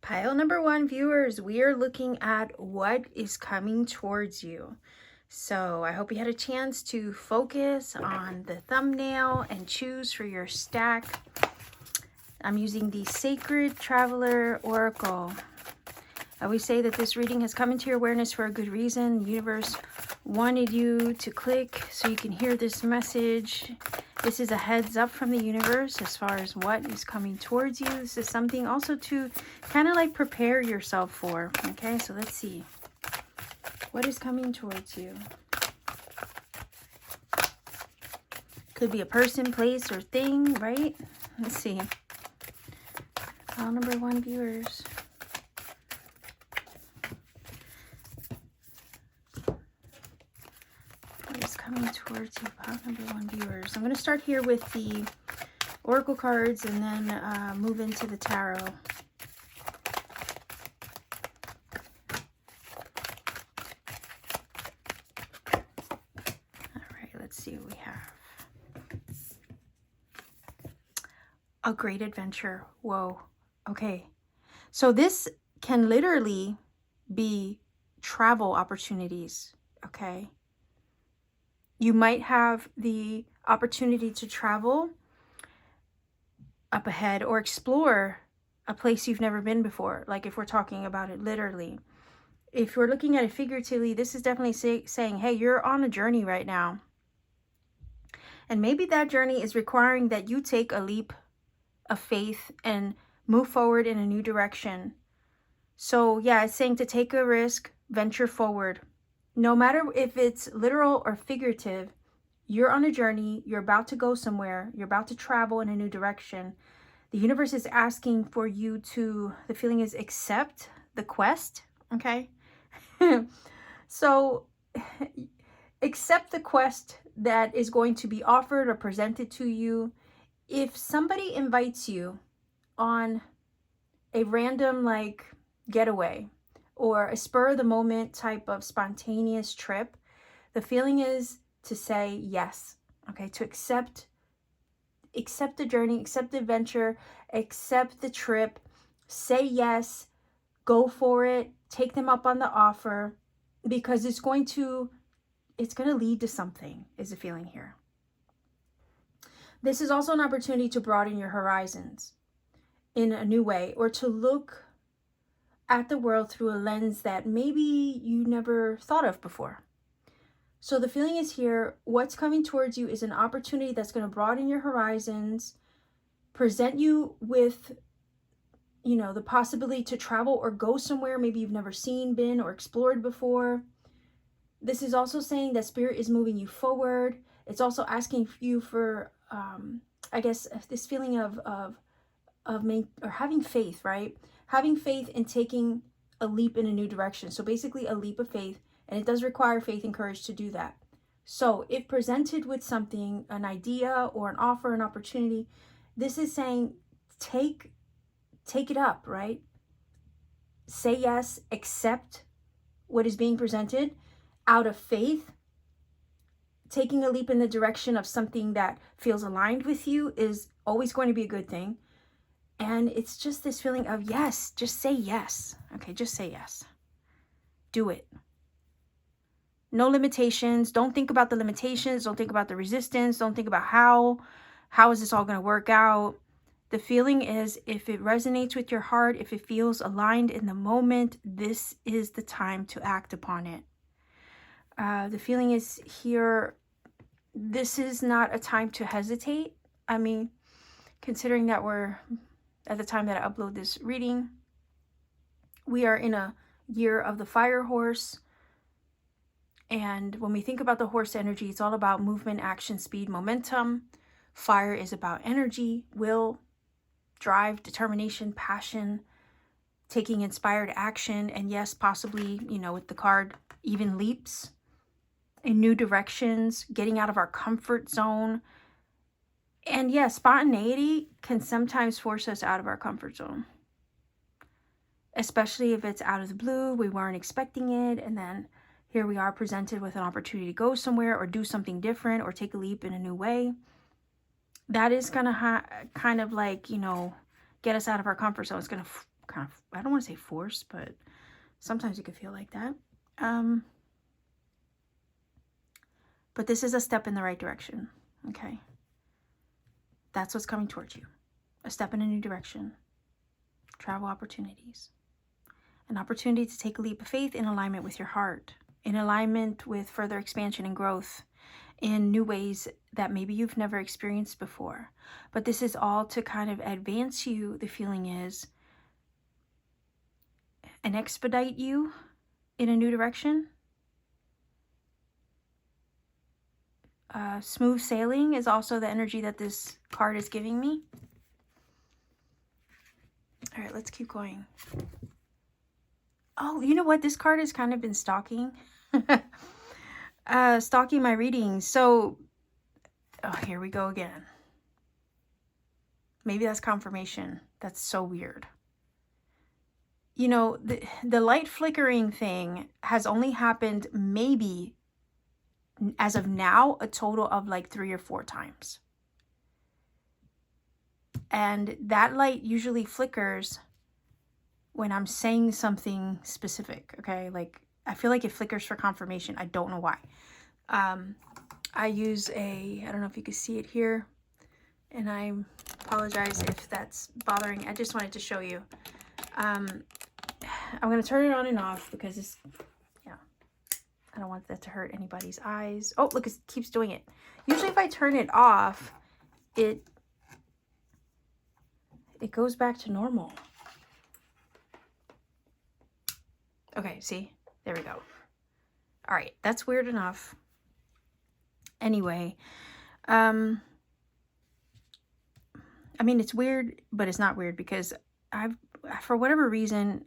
Pile number one, viewers, we are looking at what is coming towards you. So I hope you had a chance to focus on the thumbnail and choose for your stack. I'm using the Sacred Traveler Oracle. I always say that this reading has come into your awareness for a good reason. The universe wanted you to click so you can hear this message. This is a heads up from the universe as far as what is coming towards you. This is something also to kind of like prepare yourself for. Okay, so let's see. What is coming towards you? Could be a person, place, or thing, right? Let's see. Pile number one, viewers. What is coming towards you? Pile number one, viewers. I'm going to start here with the Oracle cards and then move into the tarot. Let's see what we have. A great adventure. Whoa. Okay. So this can literally be travel opportunities. Okay. You might have the opportunity to travel up ahead or explore a place you've never been before. Like if we're talking about it literally. If we're looking at it figuratively, this is definitely saying, hey, you're on a journey right now. And maybe that journey is requiring that you take a leap of faith and move forward in a new direction. So yeah, it's saying to take a risk, venture forward. No matter if it's literal or figurative, you're on a journey, you're about to go somewhere, you're about to travel in a new direction. The universe is asking for you to, the feeling is accept the quest, okay? So accept the quest that is going to be offered or presented to you. If somebody invites you on a random like getaway or a spur of the moment type of spontaneous trip, the feeling is to say yes, okay, to accept the journey, accept the adventure, accept the trip, say yes, go for it, take them up on the offer, because it's going to lead to something, is the feeling here. This is also an opportunity to broaden your horizons in a new way, or to look at the world through a lens that maybe you never thought of before. So the feeling is here, what's coming towards you is an opportunity that's going to broaden your horizons, present you with, you know, the possibility to travel or go somewhere maybe you've never seen, been, or explored before. This is also saying that Spirit is moving you forward. It's also asking you for, I guess, this feeling of having faith, right? Having faith in taking a leap in a new direction. So basically a leap of faith, and it does require faith and courage to do that. So if presented with something, an idea or an offer, an opportunity, this is saying take it up, right? Say yes, accept what is being presented out of faith. Taking a leap in the direction of something that feels aligned with you is always going to be a good thing. And it's just this feeling of yes, just say yes. Okay, just say yes. Do it. No limitations. Don't think about the limitations. Don't think about the resistance. Don't think about how is this all going to work out. The feeling is, if it resonates with your heart, if it feels aligned in the moment, this is the time to act upon it. The feeling is here, this is not a time to hesitate. I mean, considering that we're at the time that I upload this reading, we are in a year of the fire horse. And when we think about the horse energy, it's all about movement, action, speed, momentum. Fire is about energy, will, drive, determination, passion, taking inspired action. And yes, possibly, you know, with the card, even leaps in new directions, getting out of our comfort zone. And yes, spontaneity can sometimes force us out of our comfort zone, especially if it's out of the blue, we weren't expecting it, and then here we are presented with an opportunity to go somewhere or do something different or take a leap in a new way. That is going to kind of like, you know, get us out of our comfort zone. It's going to kind of, I don't want to say forced, but sometimes it could feel like that. But this is a step in the right direction, okay? That's what's coming towards you. A step in a new direction. Travel opportunities. An opportunity to take a leap of faith in alignment with your heart. In alignment with further expansion and growth in new ways that maybe you've never experienced before. But this is all to kind of advance you, the feeling is, and expedite you in a new direction. Smooth sailing is also the energy that this card is giving me. All right, let's keep going. Oh, you know what? This card has kind of been stalking. Stalking my readings. So, oh, here we go again. Maybe that's confirmation. That's so weird. You know, the light flickering thing has only happened maybe, as of now, a total of like 3 or 4 times. And that light usually flickers when I'm saying something specific, okay? Like, I feel like it flickers for confirmation. I don't know why. I use I don't know if you can see it here, and I apologize if that's bothering. I just wanted to show you. I'm going to turn it on and off because it's, yeah, I don't want that to hurt anybody's eyes. Oh, look, it keeps doing it. Usually if I turn it off, it goes back to normal. Okay, see? There we go. All right, that's weird enough. Anyway, I mean, it's weird, but it's not weird because for whatever reason,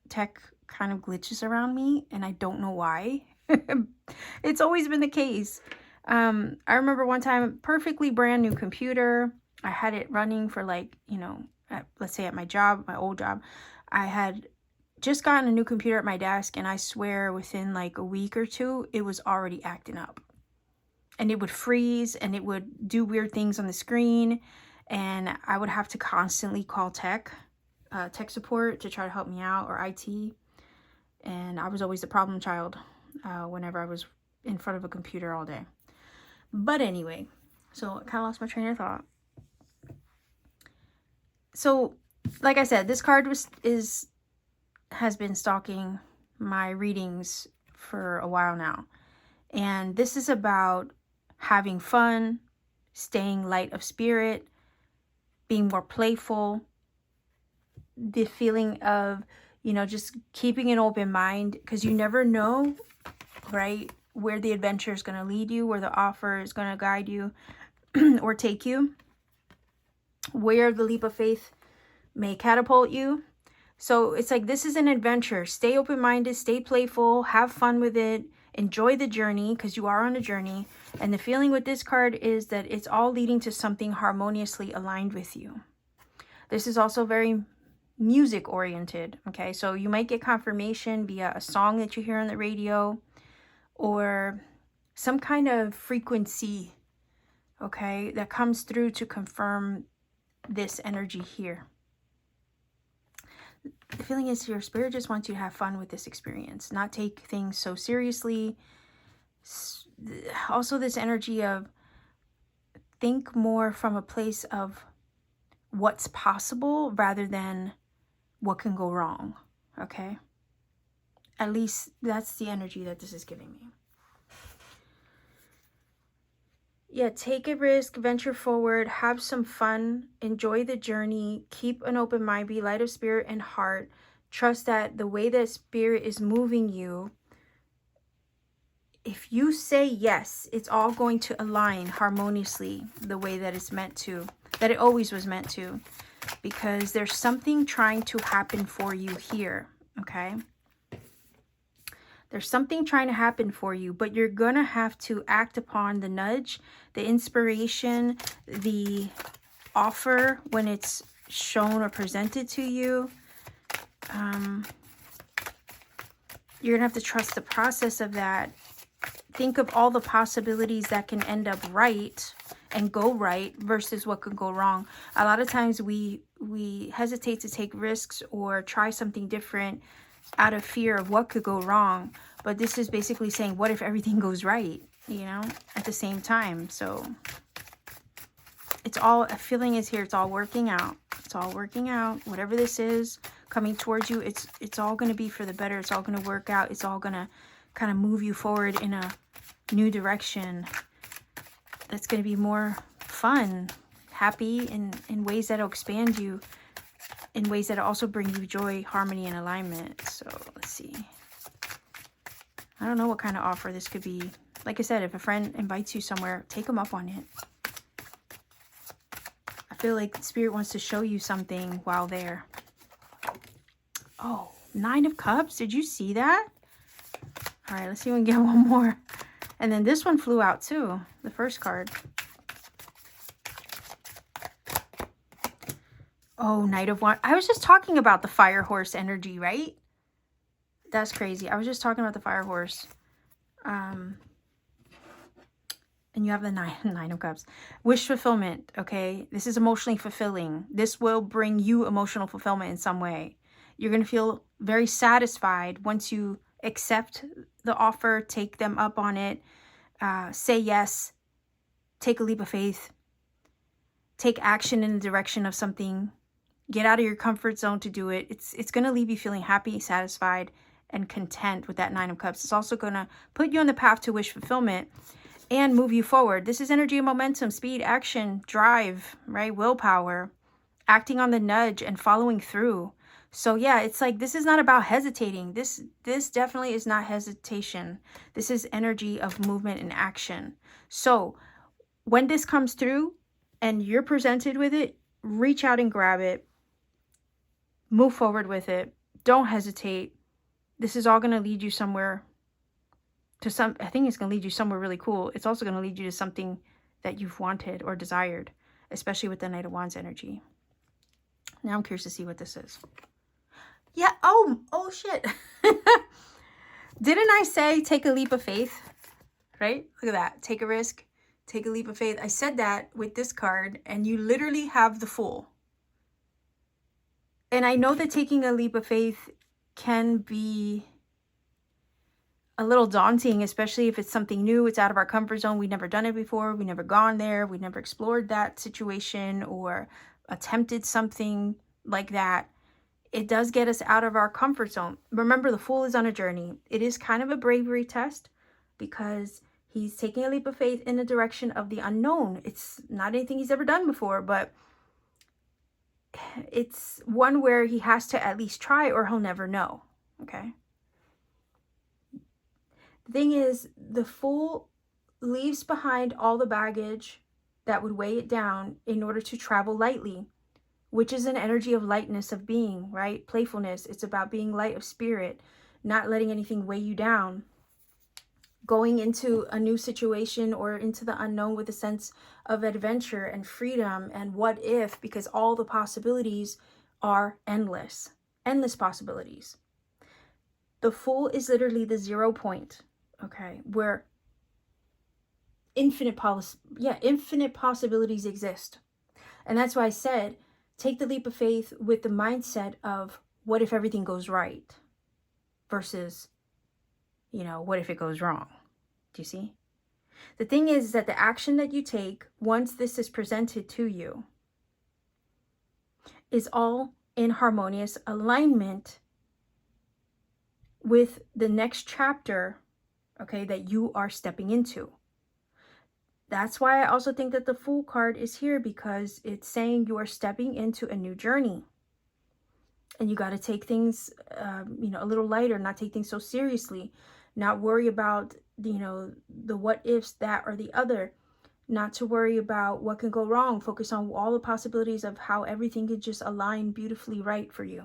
tech kind of glitches around me, and I don't know why. It's always been the case. I remember one time, perfectly brand new computer. I had it running for like, you know, let's say at my job, my old job. I had just gotten a new computer at my desk, and I swear within like a week or 2, it was already acting up. And it would freeze, and it would do weird things on the screen, and I would have to constantly call tech support to try to help me out, or IT. And I was always the problem child whenever I was in front of a computer all day. But anyway, so I kind of lost my train of thought. So, like I said, this card has been stalking my readings for a while now. And this is about having fun, staying light of spirit, being more playful, the feeling of, you know, just keeping an open mind, because you never know, right, where the adventure is going to lead you, where the offer is going to guide you or take you, where the leap of faith may catapult you. So it's like, this is an adventure. Stay open-minded, stay playful, have fun with it, enjoy the journey, because you are on a journey. And the feeling with this card is that it's all leading to something harmoniously aligned with you. This is also very music oriented, okay? So you might get confirmation via a song that you hear on the radio, or some kind of frequency, okay, that comes through to confirm this energy here. The feeling is your spirit just wants you to have fun with this experience, not take things so seriously. Also, this energy of think more from a place of what's possible rather than what can go wrong, okay? At least that's the energy that this is giving me. Yeah, take a risk, venture forward, have some fun, enjoy the journey, keep an open mind, be light of spirit and heart. Trust that the way that spirit is moving you, if you say yes, it's all going to align harmoniously the way that it's meant to, that it always was meant to, because there's something trying to happen for you here, okay? There's something trying to happen for you, but you're going to have to act upon the nudge, the inspiration, the offer when it's shown or presented to you. You're going to have to trust the process of that. Think of all the possibilities that can end up right and go right versus what could go wrong. A lot of times we we hesitate to take risks or try something different out of fear of what could go wrong. But this is basically saying, what if everything goes right, you know, at the same time? So it's all, a feeling is here. It's all working out. It's all working out. Whatever this is coming towards you, it's all going to be for the better. It's all going to work out. It's all going to kind of move you forward in a new direction that's going to be more fun, happy, in ways that'll expand you, in ways that also bring you joy, harmony, and alignment. So let's see. I don't know what kind of offer this could be. Like I said, if a friend invites you somewhere, take them up on it. I feel like Spirit wants to show you something while there. Oh, 9 of Cups. Did you see that? All right, let's see if we can get one more. And then this one flew out too, the first card. Oh, Knight of Wands. I was just talking about the fire horse energy, right? That's crazy. I was just talking about the fire horse. And you have the nine of Cups. Wish fulfillment, okay? This is emotionally fulfilling. This will bring you emotional fulfillment in some way. You're going to feel very satisfied once you accept the offer, take them up on it, say yes, take a leap of faith, take action in the direction of something, get out of your comfort zone to do it. It's going to leave you feeling happy, satisfied, and content with that 9 of Cups. It's also going to put you on the path to wish fulfillment and move you forward. This is energy of momentum, speed, action, drive, right? Willpower, acting on the nudge and following through. So yeah, it's like, this is not about hesitating. This definitely is not hesitation. This is energy of movement and action. So when this comes through and you're presented with it, reach out and grab it. Move forward with it. Don't hesitate. This is all going to lead you somewhere to I think it's going to lead you somewhere really cool. It's also going to lead you to something that you've wanted or desired, especially with the Knight of Wands energy. Now I'm curious to see what this is. Yeah. Oh shit. Didn't I say take a leap of faith? Right? Look at that. Take a risk. Take a leap of faith. I said that with this card, and you literally have the Fool. And I know that taking a leap of faith can be a little daunting, especially if it's something new. It's out of our comfort zone. We've never done it before. We've never gone there. We've never explored that situation or attempted something like that. It does get us out of our comfort zone. Remember, the Fool is on a journey. It is kind of a bravery test because he's taking a leap of faith in the direction of the unknown. It's not anything he's ever done before, but it's one where he has to at least try or he'll never know, okay? The thing is, the Fool leaves behind all the baggage that would weigh it down in order to travel lightly, which is an energy of lightness of being, right? Playfulness. It's about being light of spirit, not letting anything weigh you down. Going into a new situation or into the unknown with a sense of adventure and freedom and what if, because all the possibilities are endless. Endless possibilities. The Fool is literally the 0 point, okay, where infinite possibilities exist. And that's why I said, take the leap of faith with the mindset of what if everything goes right versus, you know, what if it goes wrong? Do you see? The thing is that the action that you take once this is presented to you is all in harmonious alignment with the next chapter, okay, that you are stepping into. That's why I also think that the Fool card is here, because it's saying you are stepping into a new journey. And you got to take things, you know, a little lighter, not take things so seriously, not worry about, you know, the what ifs, that or the other, not to worry about what can go wrong. Focus on all the possibilities of how everything could just align beautifully right for you.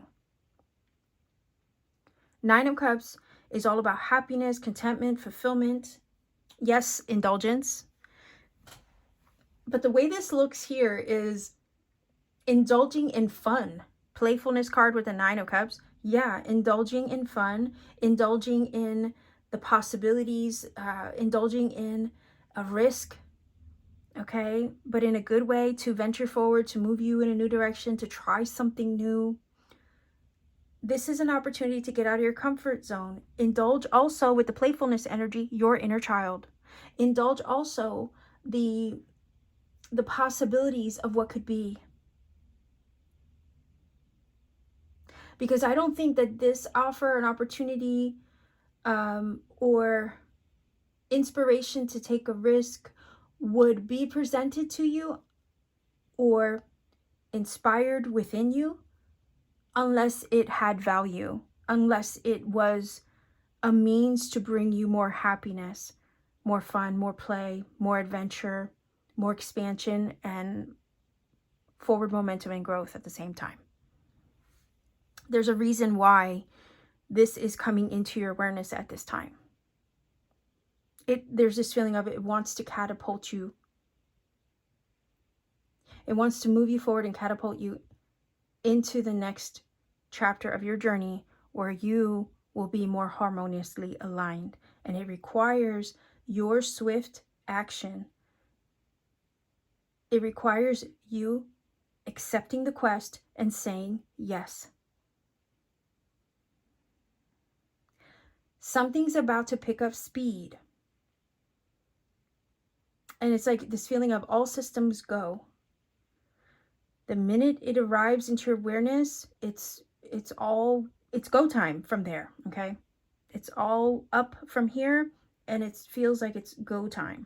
9 of Cups is all about happiness, contentment, fulfillment. Yes, indulgence. But the way this looks here is indulging in fun. Playfulness card with the 9 of Cups. Yeah, indulging in fun, indulging in the possibilities, indulging in a risk, okay? But in a good way, to venture forward, to move you in a new direction, to try something new. This is an opportunity to get out of your comfort zone. Indulge also with the playfulness energy, your inner child. Indulge also the possibilities of what could be. Because I don't think that this offer an opportunity or inspiration to take a risk would be presented to you or inspired within you unless it had value, unless it was a means to bring you more happiness, more fun, more play, more adventure, more expansion, and forward momentum and growth at the same time. There's a reason why this is coming into your awareness at this time. There's this feeling of it wants to catapult you. It wants to move you forward and catapult you into the next chapter of your journey where you will be more harmoniously aligned. And it requires your swift action. It requires you accepting the quest and saying yes. Something's about to pick up speed. And it's like this feeling of all systems go. The minute it arrives into your awareness, it's go time from there, okay? It's all up from here, and it feels like it's go time.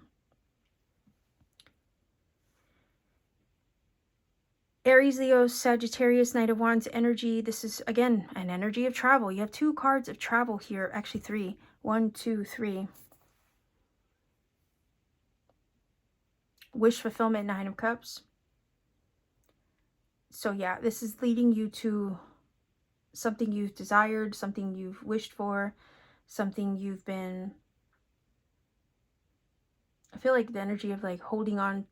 Aries, Leo, Sagittarius, Knight of Wands energy. This is, again, an energy of travel. You have 2 cards of travel here. Actually, 3. 1, 2, 3. Wish fulfillment, 9 of Cups. So yeah, this is leading you to something you've desired, something you've wished for, something you've been... I feel like the energy of like holding on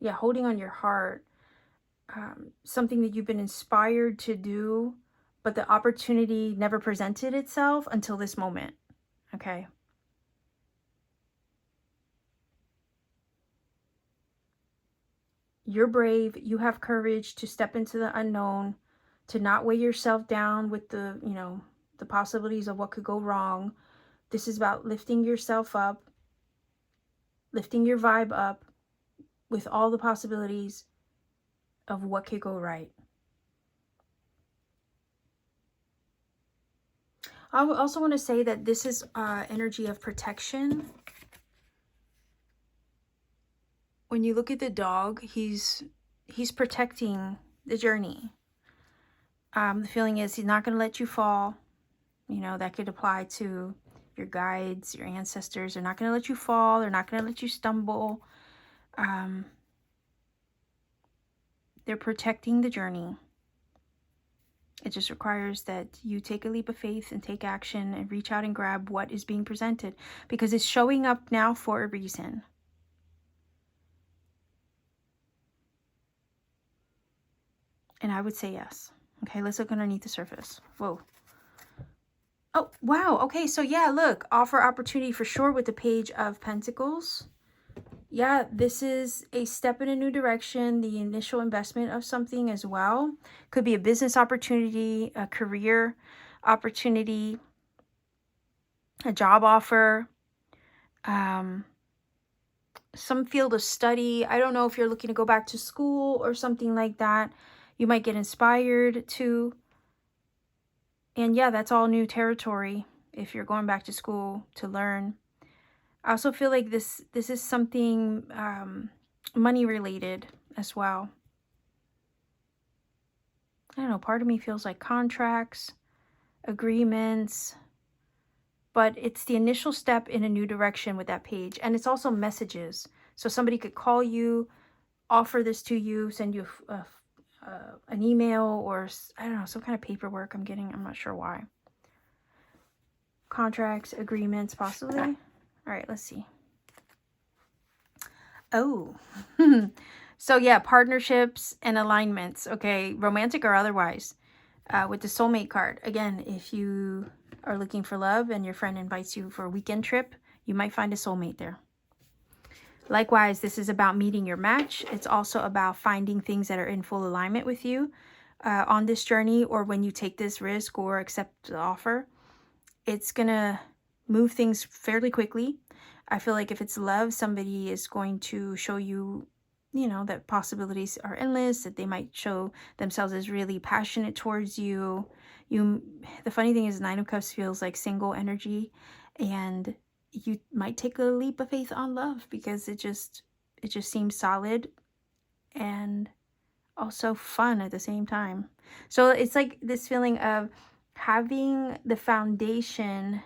your heart. Something that you've been inspired to do, but the opportunity never presented itself until this moment, okay? You're brave. You have courage to step into the unknown, to not weigh yourself down with the, the possibilities of what could go wrong. This is about lifting yourself up, lifting your vibe up with all the possibilities of what could go right. I also want to say that this is energy of protection. When you look at the dog, he's protecting the journey. The feeling is he's not going to let you fall. That could apply to your guides, your ancestors. They're not going to let you fall. They're not going to let you stumble. They're protecting the journey. It just requires that you take a leap of faith and take action and reach out and grab what is being presented, because it's showing up now for a reason. And I would say yes. Okay, let's look underneath the surface. Whoa. Oh, wow. Okay, so yeah, look. Offer opportunity for sure with the Page of Pentacles. Yeah, this is a step in a new direction. The initial investment of something as well. Could be a business opportunity, a career opportunity, a job offer, some field of study. I don't know if you're looking to go back to school or something like that. You might get inspired to. And yeah, that's all new territory if you're going back to school to learn. I also feel like this is something money related as well. I don't know, part of me feels like contracts, agreements, but it's the initial step in a new direction with that page. And it's also messages. So somebody could call you, offer this to you, send you an email, or I don't know, some kind of paperwork I'm getting. I'm not sure why. Contracts, agreements, possibly. All right, let's see. Oh, so yeah, partnerships and alignments. Okay, romantic or otherwise. With the soulmate card. Again, if you are looking for love and your friend invites you for a weekend trip, you might find a soulmate there. Likewise, this is about meeting your match. It's also about finding things that are in full alignment with you on this journey, or when you take this risk or accept the offer. It's going to move things fairly quickly. I feel like if it's love, somebody is going to show you, you know, that possibilities are endless, that they might show themselves as really passionate towards you. The funny thing is, Nine of Cups feels like single energy, and you might take a leap of faith on love because it just seems solid and also fun at the same time. So it's like this feeling of having the foundation,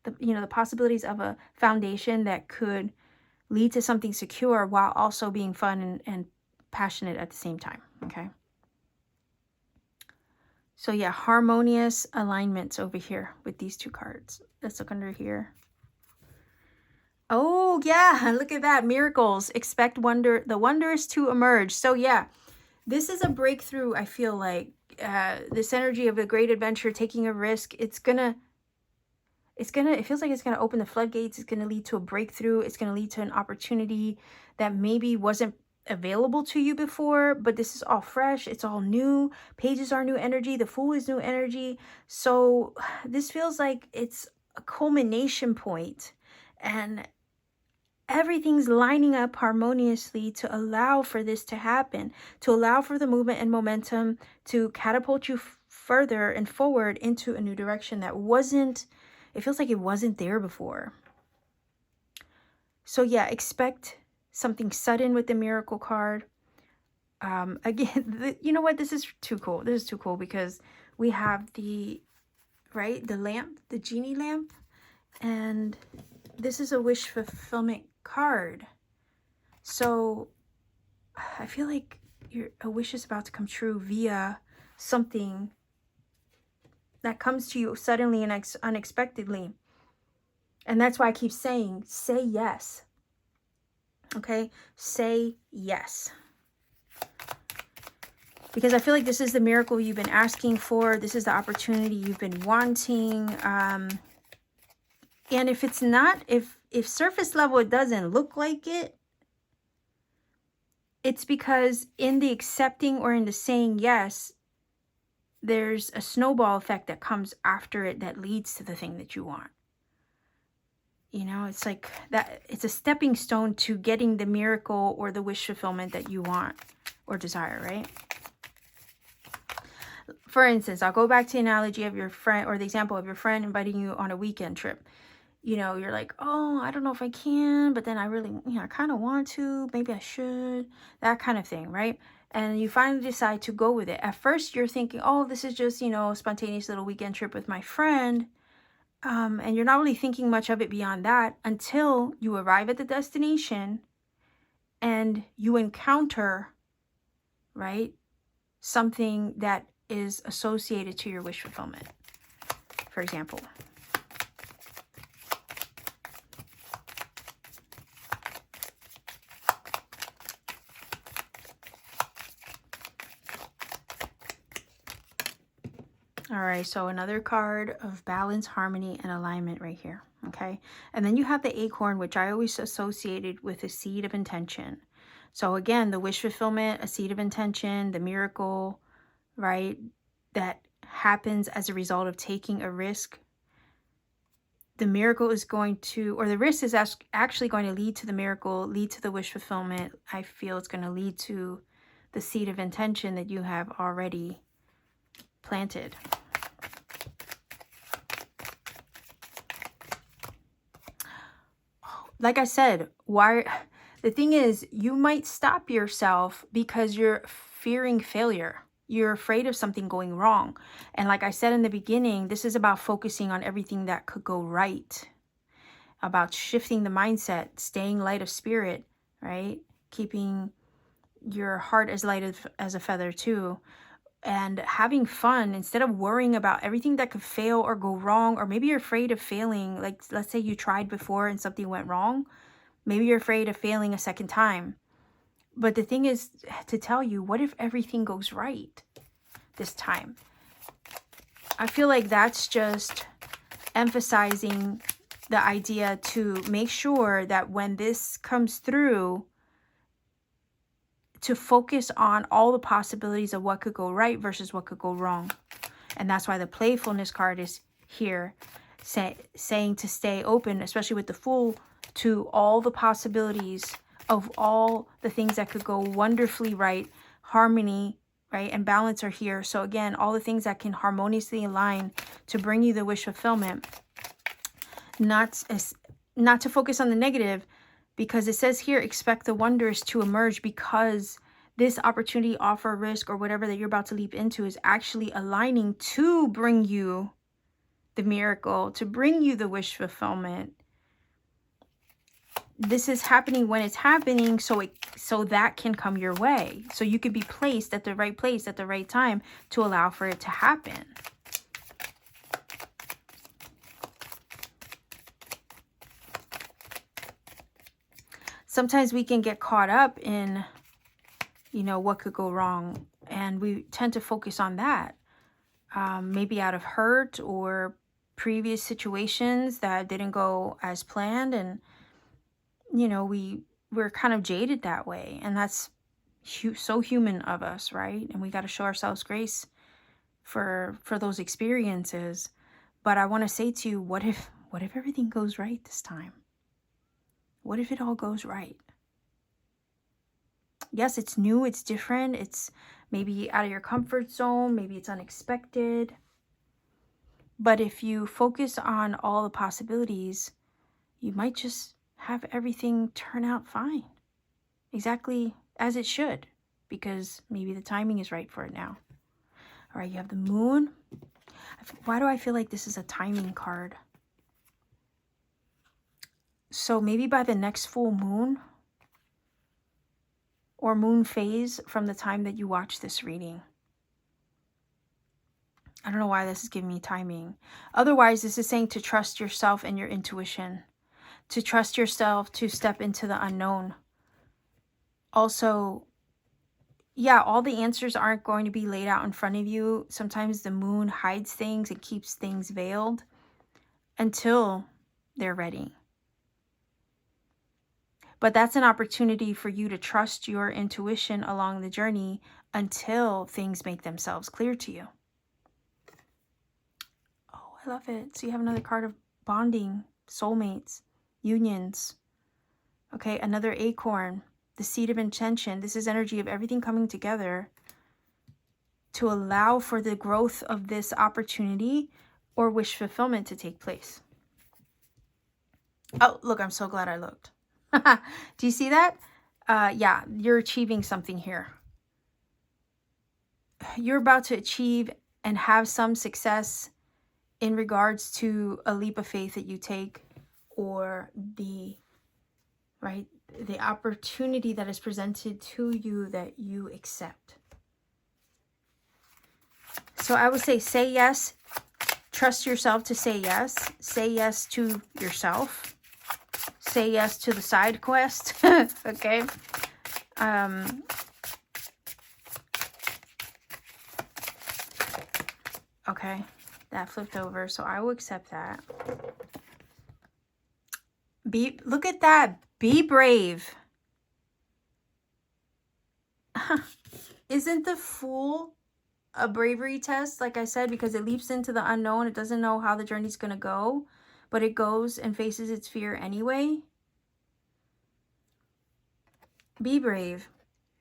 the possibilities of a foundation that could lead to something secure while also being fun and passionate at the same time. Okay. So yeah, harmonious alignments over here with these two cards. Let's look under here. Oh yeah, look at that. Miracles. Expect the wondrous to emerge. So yeah, this is a breakthrough. I feel like this energy of a great adventure, taking a risk, it feels like it's gonna open the floodgates. It's gonna lead to a breakthrough. It's gonna lead to an opportunity that maybe wasn't available to you before, but this is all fresh. It's all new. Pages are new energy. The Fool is new energy. So this feels like it's a culmination point, and everything's lining up harmoniously to allow for this to happen, to allow for the movement and momentum to catapult you further and forward into a new direction that it feels like it wasn't there before. So yeah, expect something sudden with the miracle card. Again, you know what? This is too cool. This is too cool because we have the lamp, the genie lamp, and this is a wish fulfillment card. So I feel like a wish is about to come true via something that comes to you suddenly and unexpectedly. And that's why I keep saying, say yes. Okay? Say yes. Because I feel like this is the miracle you've been asking for. This is the opportunity you've been wanting. And if it's not, if surface level it doesn't look like it, it's because in the accepting or in the saying yes, there's a snowball effect that comes after it that leads to the thing that you want. You know, it's like that. It's a stepping stone to getting the miracle or the wish fulfillment that you want or desire, right? For instance, I'll go back to the analogy of your friend, or the example of your friend inviting you on a weekend trip. You know, you're like, oh, I don't know if I can, but then I really, I kind of want to, maybe I should, that kind of thing, right? And you finally decide to go with it. At first, you're thinking, oh, this is just, a spontaneous little weekend trip with my friend. And you're not really thinking much of it beyond that until you arrive at the destination and you encounter, right, something that is associated to your wish fulfillment, for example. All right, so another card of balance, harmony, and alignment right here, okay? And then you have the acorn, which I always associated with a seed of intention. So again, the wish fulfillment, a seed of intention, the miracle, right, that happens as a result of taking a risk. The miracle is going to, or the risk is actually going to lead to the miracle, lead to the wish fulfillment. I feel it's going to lead to the seed of intention that you have already planted. Like I said, the thing is, you might stop yourself because you're fearing failure. You're afraid of something going wrong. And like I said in the beginning, this is about focusing on everything that could go right, about shifting the mindset, staying light of spirit, right? Keeping your heart as light as a feather too. And having fun instead of worrying about everything that could fail or go wrong, or maybe you're afraid of failing. Like, let's say you tried before and something went wrong. Maybe you're afraid of failing a second time. But the thing is to tell you, what if everything goes right this time? I feel like that's just emphasizing the idea to make sure that when this comes through, to focus on all the possibilities of what could go right versus what could go wrong. And that's why the playfulness card is here, saying to stay open, especially with the Fool, to all the possibilities of all the things that could go wonderfully right. Harmony, right, and balance are here. So again, all the things that can harmoniously align to bring you the wish fulfillment. Not to focus on the negative, because it says here, expect the wonders to emerge, because this opportunity, offer, risk, or whatever that you're about to leap into is actually aligning to bring you the miracle, to bring you the wish fulfillment. This is happening when it's happening, so that can come your way. So you could be placed at the right place at the right time to allow for it to happen. Sometimes we can get caught up in, you know, what could go wrong, and we tend to focus on that. Maybe out of hurt or previous situations that didn't go as planned, and you know, we're kind of jaded that way, and that's so human of us, right? And we got to show ourselves grace for those experiences. But I want to say to you, what if everything goes right this time? What if it all goes right? Yes, it's new, it's different, it's maybe out of your comfort zone, maybe it's unexpected. But if you focus on all the possibilities, you might just have everything turn out fine. Exactly as it should, because maybe the timing is right for it now. All right, you have the Moon. Why do I feel like this is a timing card? So maybe by the next full moon or moon phase from the time that you watch this reading. I don't know why this is giving me timing. Otherwise, this is saying to trust yourself and your intuition, to trust yourself to step into the unknown. Also, yeah, all the answers aren't going to be laid out in front of you. Sometimes the moon hides things and keeps things veiled until they're ready. But that's an opportunity for you to trust your intuition along the journey until things make themselves clear to you. Oh, I love it. So you have another card of bonding, soulmates, unions. Okay, another acorn, the seed of intention. This is energy of everything coming together to allow for the growth of this opportunity or wish fulfillment to take place. Oh, look, I'm so glad I looked. Do you see that? Yeah, you're achieving something here. You're about to achieve and have some success in regards to a leap of faith that you take, or the opportunity that is presented to you that you accept. So I would say yes. Trust yourself to say yes. Say yes to yourself. Say yes to the side quest. Okay. Okay, that flipped over, so I will accept that. Look at that. Be brave. Isn't the Fool a bravery test, like I said, because it leaps into the unknown. It doesn't know how the journey's going to go, but it goes and faces its fear anyway. Be brave.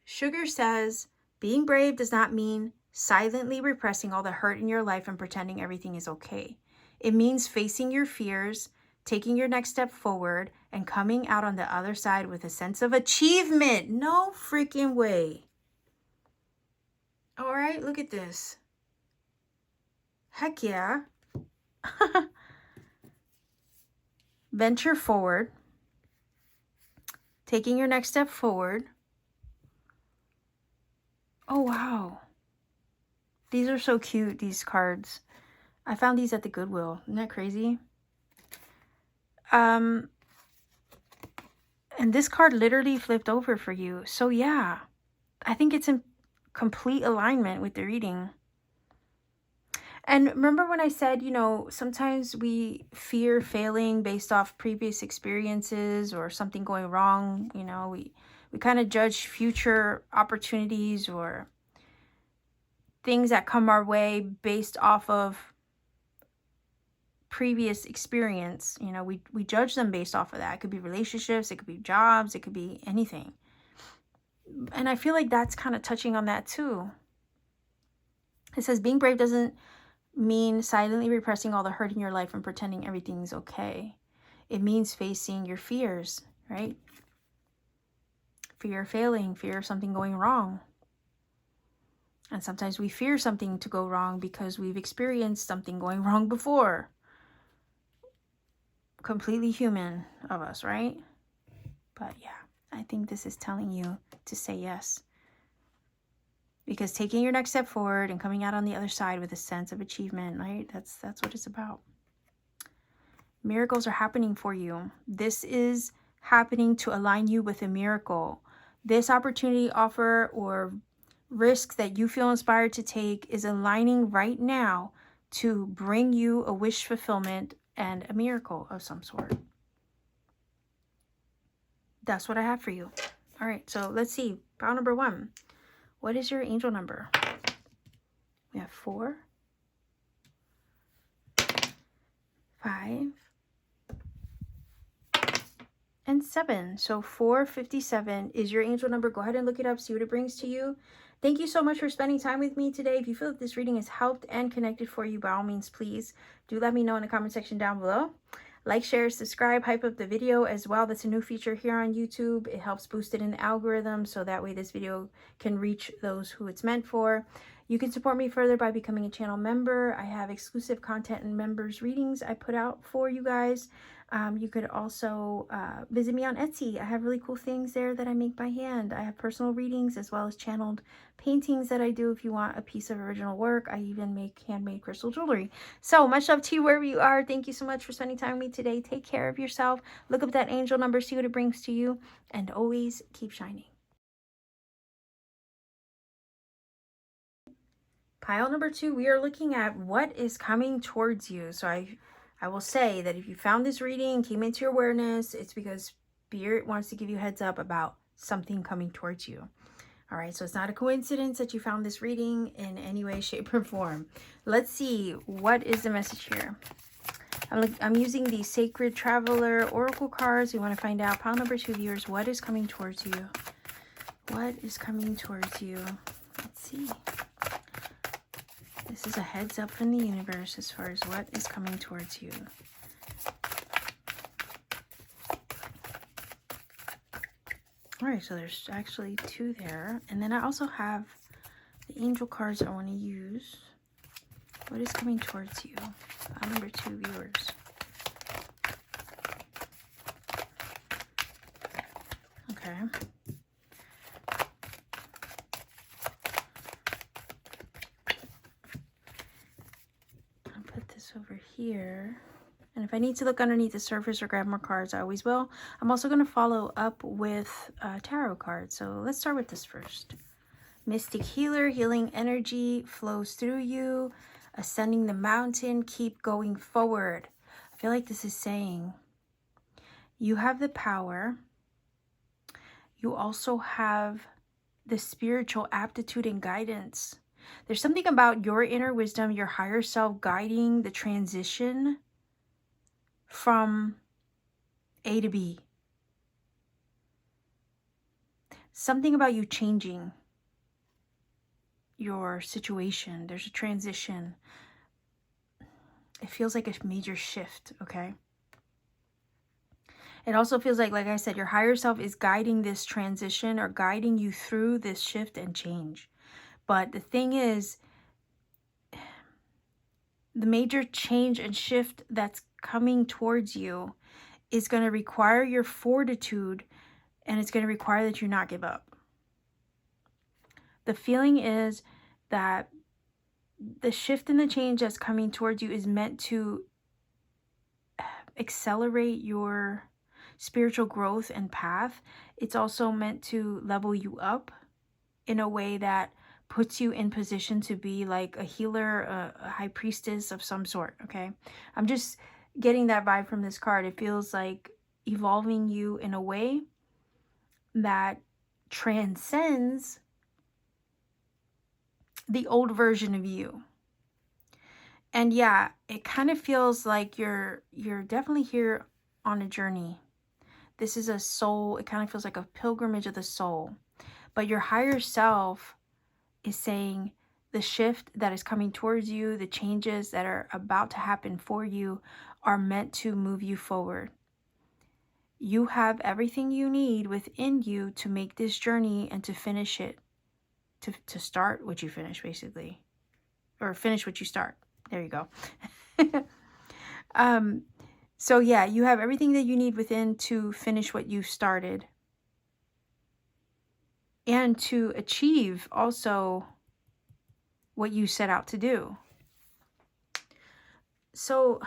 Sugar says, being brave does not mean silently repressing all the hurt in your life and pretending everything is okay. It means facing your fears, taking your next step forward, and coming out on the other side with a sense of achievement. No freaking way. All right, look at this. Heck yeah. Venture forward. Taking your next step forward. Oh, wow. These are so cute, these cards. I found these at the Goodwill. Isn't that crazy? And this card literally flipped over for you. So yeah, I think it's in complete alignment with the reading. And remember when I said, you know, sometimes we fear failing based off previous experiences or something going wrong. You know, we kind of judge future opportunities or things that come our way based off of previous experience. You know, we judge them based off of that. It could be relationships, it could be jobs, it could be anything. And I feel like that's kind of touching on that too. It says being brave doesn't mean silently repressing all the hurt in your life and pretending everything's okay. It means facing your fears, right? Fear of failing, fear of something going wrong. And sometimes we fear something to go wrong because we've experienced something going wrong before. Completely human of us, right? But yeah, I think this is telling you to say yes. Because taking your next step forward and coming out on the other side with a sense of achievement, right? That's what it's about. Miracles are happening for you. This is happening to align you with a miracle. This opportunity, offer, or risk that you feel inspired to take is aligning right now to bring you a wish fulfillment and a miracle of some sort. That's what I have for you. All right, so let's see. Pile number 1. What is your angel number? We have 4, 5, and 7. So 457 is your angel number. Go ahead and look it up, see what it brings to you. Thank you so much for spending time with me today. If you feel that this reading has helped and connected for you, by all means, please do let me know in the comment section down below. Like, share, subscribe, hype up the video as well. That's a new feature here on YouTube. It helps boost it in the algorithm so that way this video can reach those who it's meant for. You can support me further by becoming a channel member. I have exclusive content and members readings I put out for you guys. You could also visit me on Etsy. I have really cool things there that I make by hand. I have personal readings as well as channeled paintings that I do if you want a piece of original work. I even make handmade crystal jewelry. So much love to you wherever you are. Thank you so much for spending time with me today. Take care of yourself. Look up that angel number, see what it brings to you, and always keep shining. Pile number 2, we are looking at what is coming towards you. So I will say that if you found this reading, came into your awareness, it's because Spirit wants to give you a heads up about something coming towards you. All right, so it's not a coincidence that you found this reading in any way, shape, or form. Let's see, what is the message here? I'm using the Sacred Traveler Oracle cards. We want to find out, pile number 2 viewers, what is coming towards you? What is coming towards you? Let's see. This is a heads up from the universe as far as what is coming towards you. All right, so there's actually 2 there. And then I also have the angel cards I want to use. What is coming towards you? File number 2 viewers. Okay. I'll put this over here. And if I need to look underneath the surface or grab more cards, I always will. I'm also going to follow up with tarot cards. So let's start with this first. Mystic Healer, healing energy flows through you. Ascending the mountain, keep going forward. I feel like this is saying you have the power. You also have the spiritual aptitude and guidance. There's something about your inner wisdom, your higher self guiding the transition from A to B. Something about you changing your situation. There's a transition. It feels like a major shift, okay? It also feels like I said, your higher self is guiding this transition or guiding you through this shift and change. But the thing is, the major change and shift that's coming towards you is going to require your fortitude, and it's going to require that you not give up. The feeling is that the shift and the change that's coming towards you is meant to accelerate your spiritual growth and path. It's also meant to level you up in a way that puts you in position to be like a healer, a high priestess of some sort, okay? I'm just getting that vibe from this card. It feels like evolving you in a way that transcends the old version of you. And yeah, it kind of feels like you're definitely here on a journey. This is a soul, it kind of feels like a pilgrimage of the soul. But your higher self is saying the shift that is coming towards you, the changes that are about to happen for you are meant to move you forward. You have everything you need within you to make this journey and to finish it. To start what you finish, basically. Or finish what you start. There you go. So yeah, you have everything that you need within to finish what you started. And to achieve also what you set out to do. So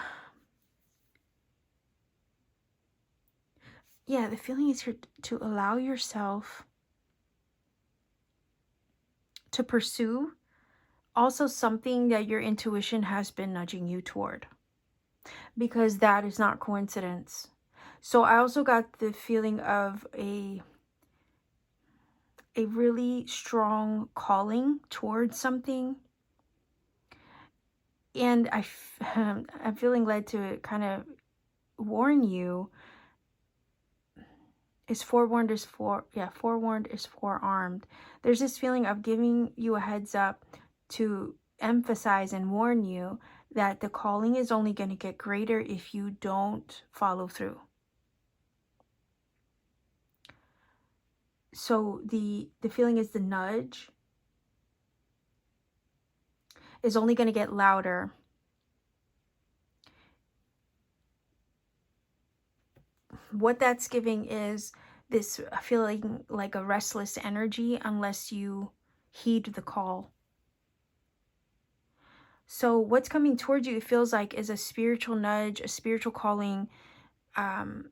yeah, the feeling is here to allow yourself to pursue also something that your intuition has been nudging you toward. Because that is not coincidence. So I also got the feeling of a really strong calling towards something. And I'm feeling led to kind of warn you. Is forewarned is forewarned is forearmed. There's this feeling of giving you a heads up to emphasize and warn you that the calling is only going to get greater if you don't follow through. So the feeling is the nudge is only going to get louder. What that's giving is this feeling like a restless energy unless you heed the call. So what's coming towards you, it feels like, is a spiritual nudge, a spiritual calling, an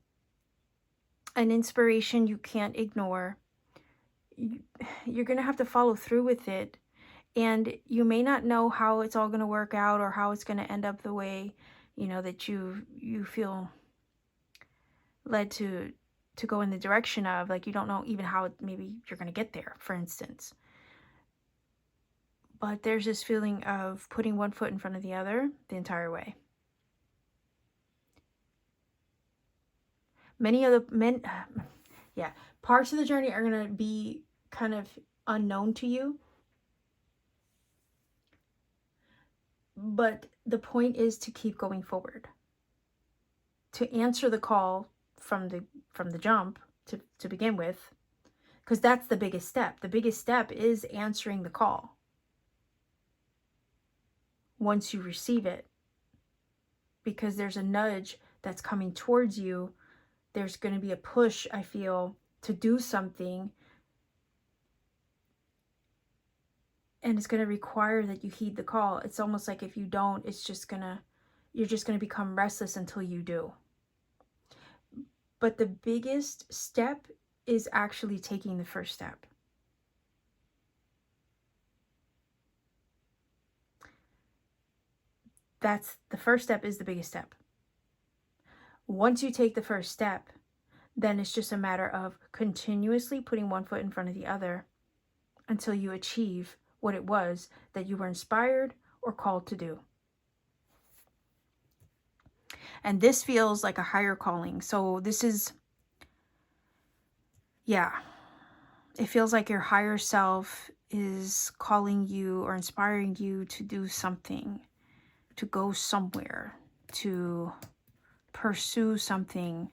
inspiration you can't ignore. You're going to have to follow through with it. And you may not know how it's all going to work out or how it's going to end up the way, you know, that you feel led to go in the direction of. Like, you don't know even how maybe you're going to get there, for instance. But there's this feeling of putting one foot in front of the other the entire way. Parts of the journey are going to be kind of unknown to you. But the point is to keep going forward. To answer the call from the jump to begin with. Because that's the biggest step. The biggest step is answering the call. Once you receive it. Because there's a nudge that's coming towards you. There's going to be a push, I feel, to do something. And it's going to require that you heed the call. It's almost like if you don't, you're just going to become restless until you do. But the biggest step is actually taking the first step. That's the first step is the biggest step. Once you take the first step, then it's just a matter of continuously putting one foot in front of the other until you achieve what it was that you were inspired or called to do. And this feels like a higher calling. So this is, it feels like your higher self is calling you or inspiring you to do something, to go somewhere, to pursue something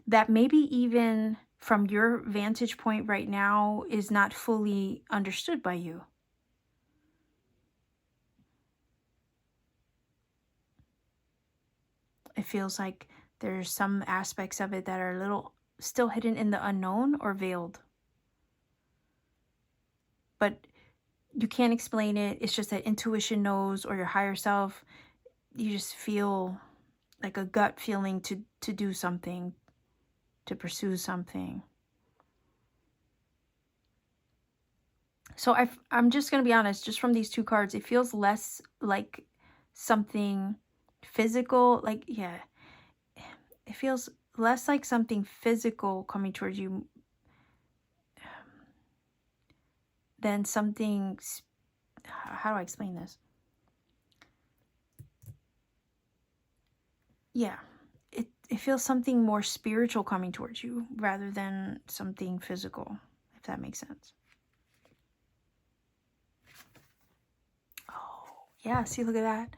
that maybe even from your vantage point right now is not fully understood by you. It feels like there's some aspects of it that are a little still hidden in the unknown or veiled. But you can't explain it. It's just that intuition knows, or your higher self, you just feel like a gut feeling to do something, to pursue something. So I'm just going to be honest, just from these two cards, it feels less like something physical. Like, yeah, it feels less like something physical coming towards you than something, how do I explain this? Yeah, it feels something more spiritual coming towards you rather than something physical, if that makes sense. Oh, yeah, see, look at that.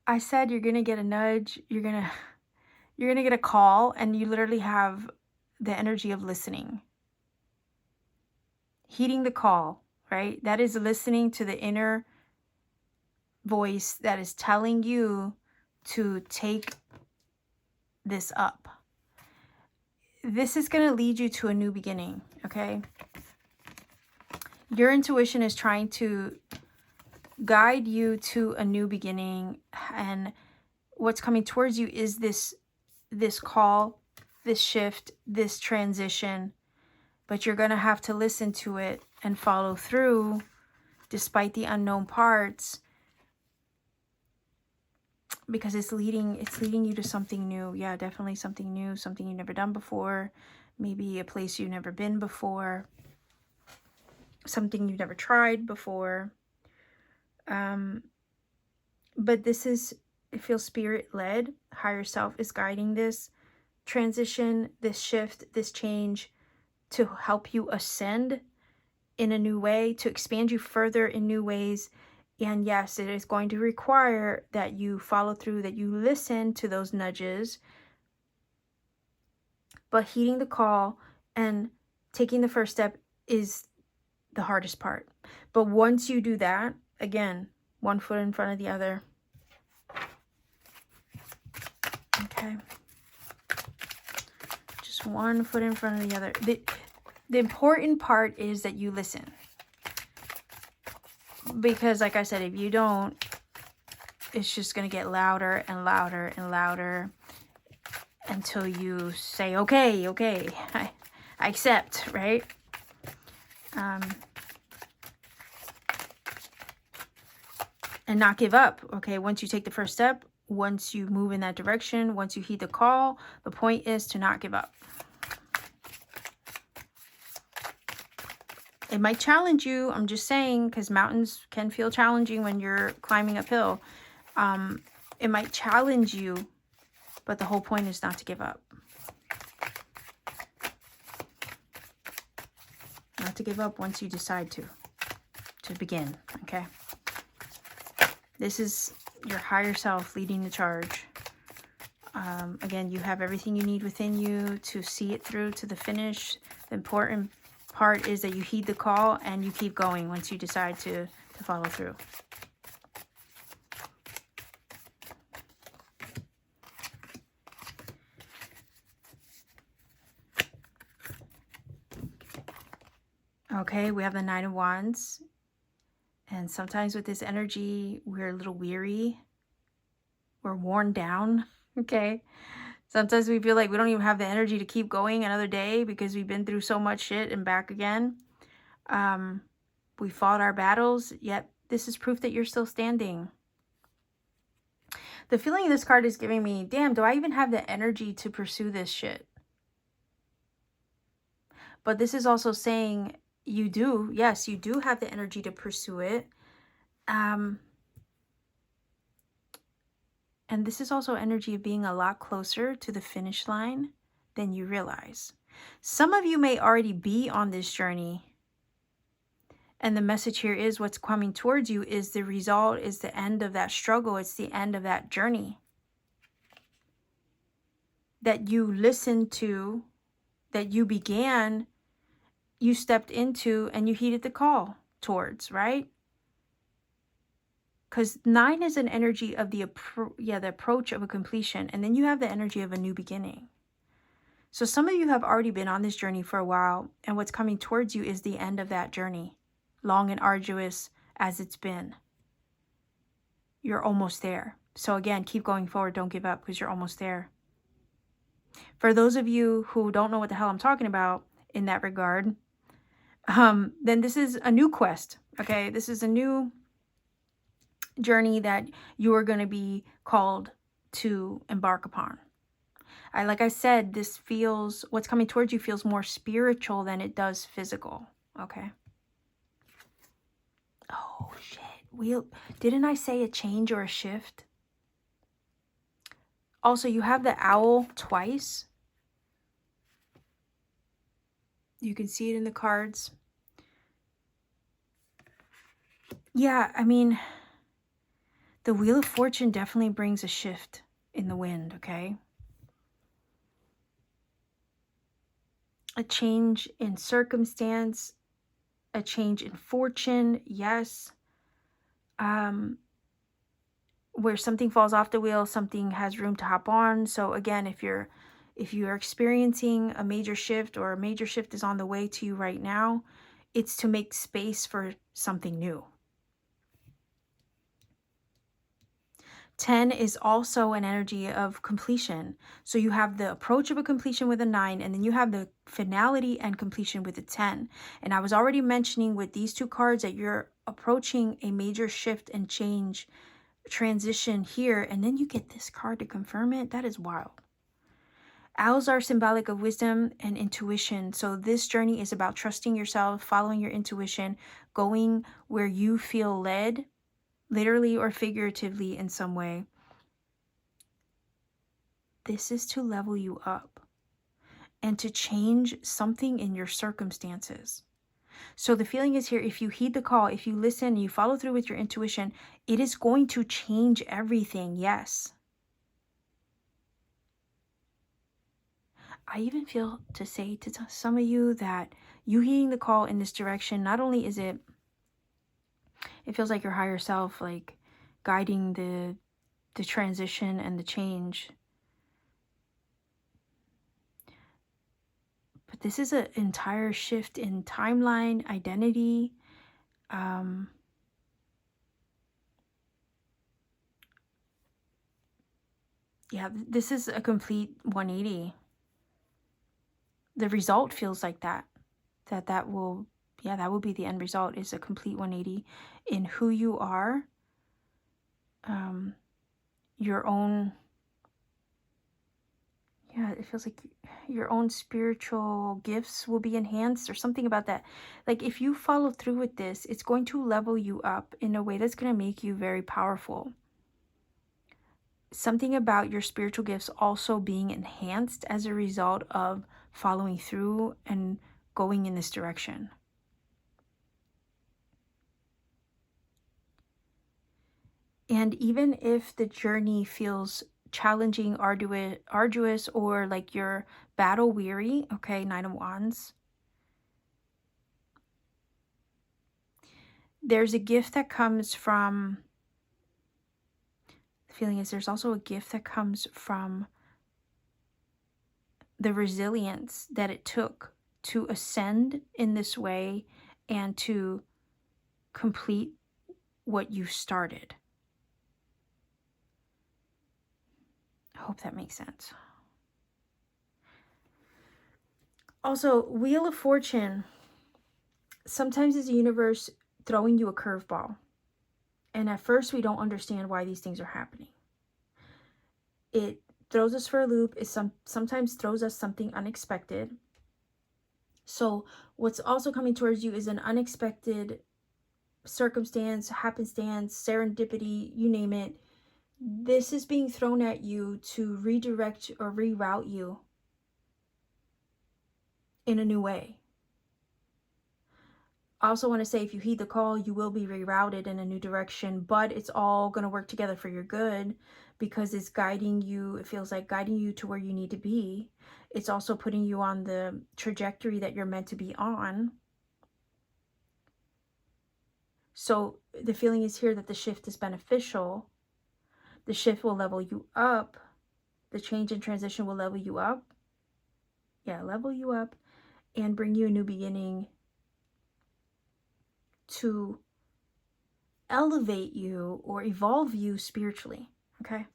I said you're going to get a nudge, you're going to get a call, and you literally have the energy of listening. Heeding the call, right? That is listening to the inner voice that is telling you to take this up. This is going to lead you to a new beginning, okay? Your intuition is trying to guide you to a new beginning, and what's coming towards you is this call, this shift, this transition, but you're going to have to listen to it and follow through despite the unknown parts, because it's leading you to something new. Yeah, definitely something new, something you've never done before, maybe a place you've never been before, something you've never tried before. But this is, it feels spirit-led. Higher self is guiding this transition, this shift, this change, to help you ascend in a new way, to expand you further in new ways. And yes, it is going to require that you follow through, that you listen to those nudges, but heeding the call and taking the first step is the hardest part. But once you do that, again, one foot in front of the other. Okay. Just one foot in front of the other. The important part is that you listen. Because like I said, if you don't, it's just going to get louder and louder and louder until you say, okay, I accept, right? And not give up, okay? Once you take the first step, once you move in that direction, once you heed the call, the point is to not give up. It might challenge you, I'm just saying, because mountains can feel challenging when you're climbing uphill. It might challenge you, but the whole point is not to give up. Not to give up once you decide to begin, okay? This is your higher self leading the charge. Again, you have everything you need within you to see it through to the finish. The important part is that you heed the call and you keep going once you decide to follow through. Okay, we have the Nine of Wands. And sometimes with this energy, we're a little weary. We're worn down, okay? Sometimes we feel like we don't even have the energy to keep going another day because we've been through so much shit and back again. We fought our battles, yet this is proof that you're still standing. The feeling this card is giving me, damn, do I even have the energy to pursue this shit? But this is also saying you do. Yes, you do have the energy to pursue it. And this is also energy of being a lot closer to the finish line than you realize. Some of you may already be on this journey. And the message here is what's coming towards you is the result, is the end of that struggle. It's the end of that journey that you listened to, that you began, you stepped into, and you heeded the call towards, right? Because 9 is an energy of the approach of a completion. And then you have the energy of a new beginning. So some of you have already been on this journey for a while. And what's coming towards you is the end of that journey. Long and arduous as it's been. You're almost there. So again, keep going forward. Don't give up because you're almost there. For those of you who don't know what the hell I'm talking about in that regard, then this is a new quest. Okay, this is a new journey that you are going to be called to embark upon. Like I said, this feels, what's coming towards you feels more spiritual than it does physical. Okay. Oh shit. Didn't I say a change or a shift? Also, you have the owl twice. You can see it in the cards. Yeah, I mean, the Wheel of Fortune definitely brings a shift in the wind, okay? A change in circumstance, a change in fortune, yes. Where something falls off the wheel, something has room to hop on. So again, if you are experiencing a major shift, or a major shift is on the way to you right now, it's to make space for something new. 10 is also an energy of completion. So you have the approach of a completion with a 9, and then you have the finality and completion with a 10. And I was already mentioning with these two cards that you're approaching a major shift and change, transition here, and then you get this card to confirm it. That is wild. Owls are symbolic of wisdom and intuition. So this journey is about trusting yourself, following your intuition, going where you feel led, literally or figuratively in some way. This is to level you up and to change something in your circumstances. So the feeling is here, if you heed the call, if you listen, you follow through with your intuition, it is going to change everything, yes. I even feel to say to some of you that you heeding the call in this direction, not only is it feels like your higher self, like guiding the transition and the change, but this is an entire shift in timeline, identity. Yeah, this is a complete 180. The result feels like that will, yeah, that will be the end result, is a complete 180 in who you are, your own, yeah, it feels like your own spiritual gifts will be enhanced or something about that. Like if you follow through with this, it's going to level you up in a way that's going to make you very powerful. Something about your spiritual gifts also being enhanced as a result of following through and going in this direction. And even if the journey feels challenging, arduous, or like you're battle weary, okay, Nine of Wands, there's a gift that comes from, the feeling is there's also a gift that comes from the resilience that it took to ascend in this way and to complete what you started. I hope that makes sense. Also, Wheel of Fortune sometimes is the universe throwing you a curveball. And at first, we don't understand why these things are happening. It throws us for a loop. It sometimes throws us something unexpected. So what's also coming towards you is an unexpected circumstance, happenstance, serendipity, you name it. This is being thrown at you to redirect or reroute you in a new way. I also want to say, if you heed the call, you will be rerouted in a new direction, but it's all going to work together for your good because it's guiding you. It feels like guiding you to where you need to be. It's also putting you on the trajectory that you're meant to be on. So the feeling is here that the shift is beneficial. The shift will level you up. The change and transition will level you up. Yeah, level you up and bring you a new beginning to elevate you or evolve you spiritually, okay?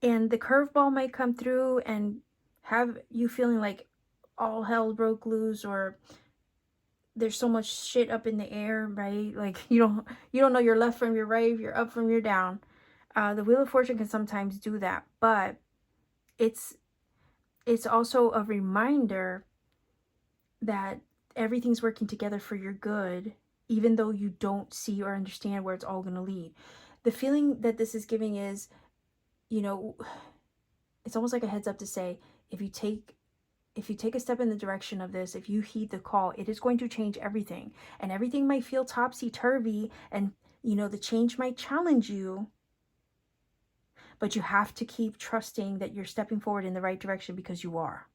And the curveball might come through and have you feeling like all hell broke loose, or there's so much shit up in the air, right? Like you don't know your left from your right, your up from your down. The Wheel of Fortune can sometimes do that, but it's also a reminder that everything's working together for your good, even though you don't see or understand where it's all going to lead. The feeling that this is giving is, it's almost like a heads up to say, if you take a step in the direction of this, if you heed the call, it is going to change everything. And everything might feel topsy-turvy, and the change might challenge you, but you have to keep trusting that you're stepping forward in the right direction, because you are.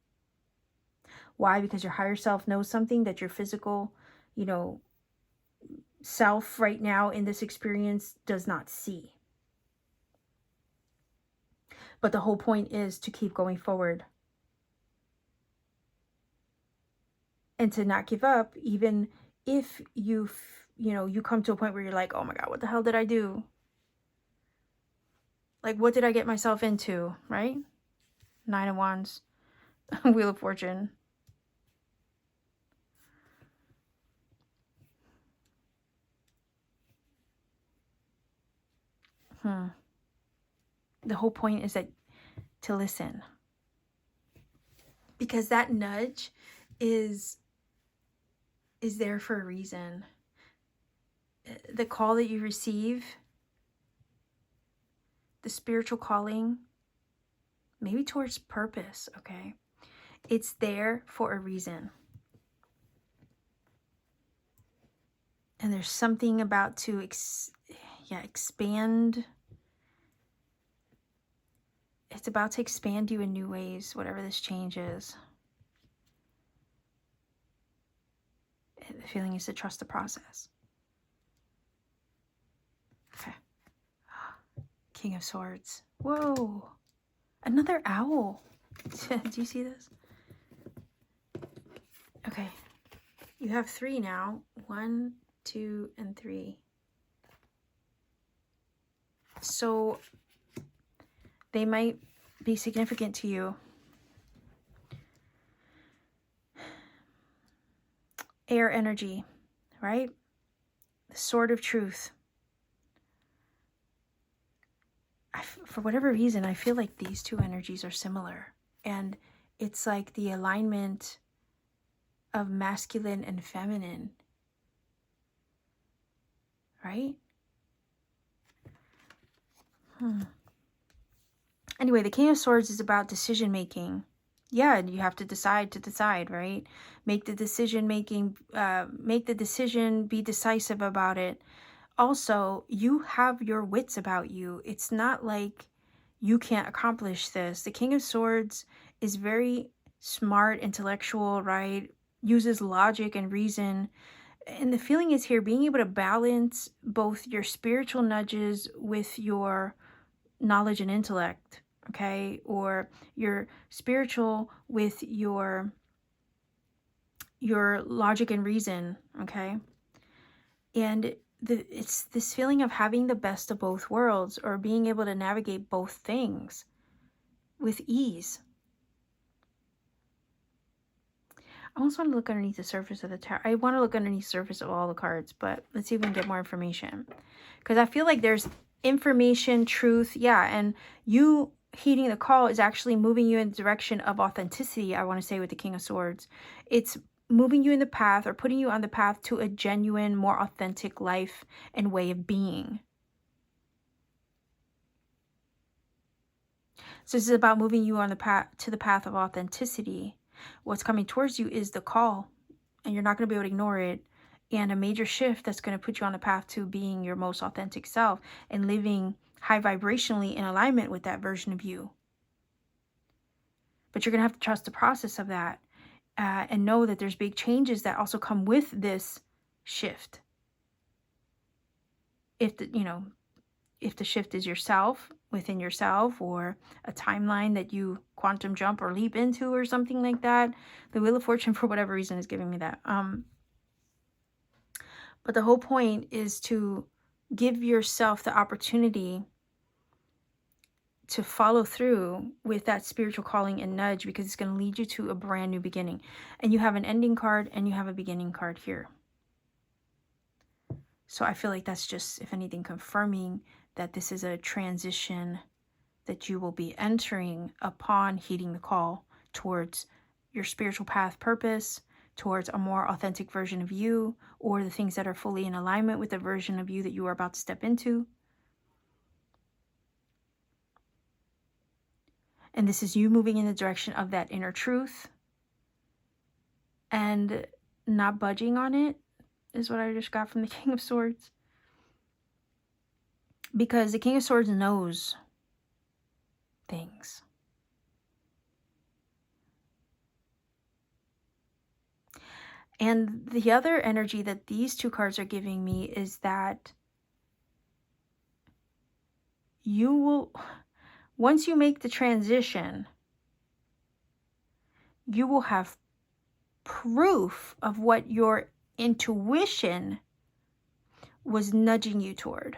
Why? Because your higher self knows something that your physical, self right now in this experience does not see. But the whole point is to keep going forward and to not give up, even if you come to a point where you're like, oh my God, what the hell did I do? Like, what did I get myself into, right? 9 of Wands, Wheel of Fortune. The whole point is that to listen. Because that nudge is there for a reason. The call that you receive, the spiritual calling, maybe towards purpose, okay? It's there for a reason. And there's something about to expand. It's about to expand you in new ways, whatever this change is. The feeling is to trust the process. Okay. King of Swords. Whoa. Another owl. Do you see this? Okay. You have 3 now. 1, 2, and 3. So they might be significant to you. Air energy, right? The sword of truth. For whatever reason, I feel like these 2 energies are similar. And it's like the alignment of masculine and feminine, right? Anyway, the King of Swords is about decision making. Yeah, you have to decide, right? Make the decision, be decisive about it. Also, you have your wits about you. It's not like you can't accomplish this. The King of Swords is very smart, intellectual, right? Uses logic and reason. And the feeling is here, being able to balance both your spiritual nudges with your knowledge and intellect, okay? Or your spiritual with your logic and reason, okay? And it's this feeling of having the best of both worlds, or being able to navigate both things with ease. I almost want to look underneath the surface of the tarot. I want to look underneath the surface of all the cards, but let's see if we can get more information. Because I feel like there's information, truth, yeah, and you heeding the call is actually moving you in the direction of authenticity, I want to say, with the King of Swords. It's moving you in the path, or putting you on the path to a genuine, more authentic life and way of being. So this is about moving you on the path to the path of authenticity. What's coming towards you is the call, and you're not going to be able to ignore it. And a major shift that's going to put you on the path to being your most authentic self and living high vibrationally in alignment with that version of you. But you're going to have to trust the process of that, and know that there's big changes that also come with this shift. If the shift is yourself, within yourself, or a timeline that you quantum jump or leap into or something like that. The Wheel of Fortune, for whatever reason, is giving me that. But the whole point is to give yourself the opportunity to follow through with that spiritual calling and nudge, because it's going to lead you to a brand new beginning. And you have an ending card and you have a beginning card here. So I feel like that's just, if anything, confirming that this is a transition that you will be entering upon heeding the call towards your spiritual path purpose, towards a more authentic version of you, or the things that are fully in alignment with the version of you that you are about to step into. And this is you moving in the direction of that inner truth and not budging on it, is what I just got from the King of Swords. Because the King of Swords knows things. And the other energy that these two cards are giving me is that you will, once you make the transition, you will have proof of what your intuition was nudging you toward.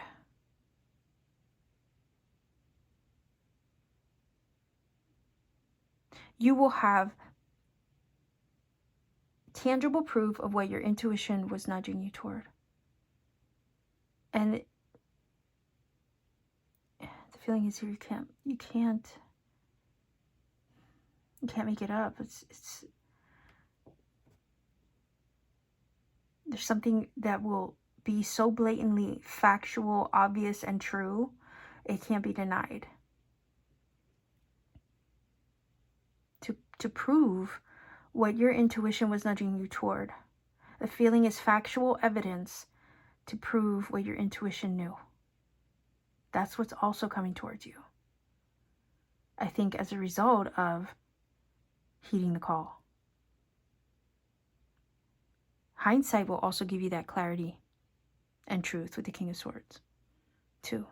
You will have tangible proof of what your intuition was nudging you toward. And the feeling is here, you can't make it up. It's there's something that will be so blatantly factual, obvious, and true, it can't be denied. To prove what your intuition was nudging you toward. The feeling is factual evidence to prove what your intuition knew. That's what's also coming towards you, I think, as a result of heeding the call. Hindsight will also give you that clarity and truth with the King of Swords, too.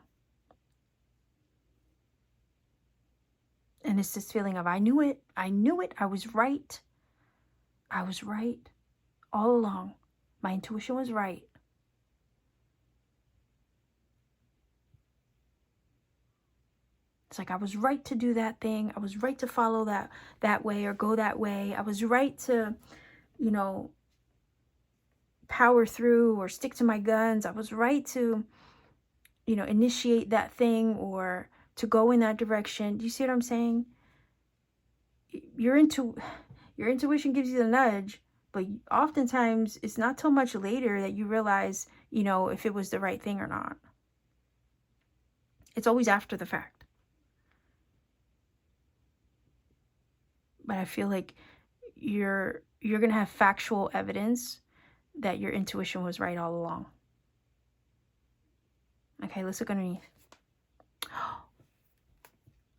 And it's this feeling of, I knew it, I was right. I was right all along. My intuition was right. It's like I was right to do that thing. I was right to follow that way or go that way. I was right to, power through or stick to my guns. I was right to, initiate that thing or to go in that direction. Do you see what I'm saying? Your intuition gives you the nudge, but oftentimes it's not till much later that you realize, if it was the right thing or not. It's always after the fact. But I feel like you're going to have factual evidence that your intuition was right all along. Okay, let's look underneath.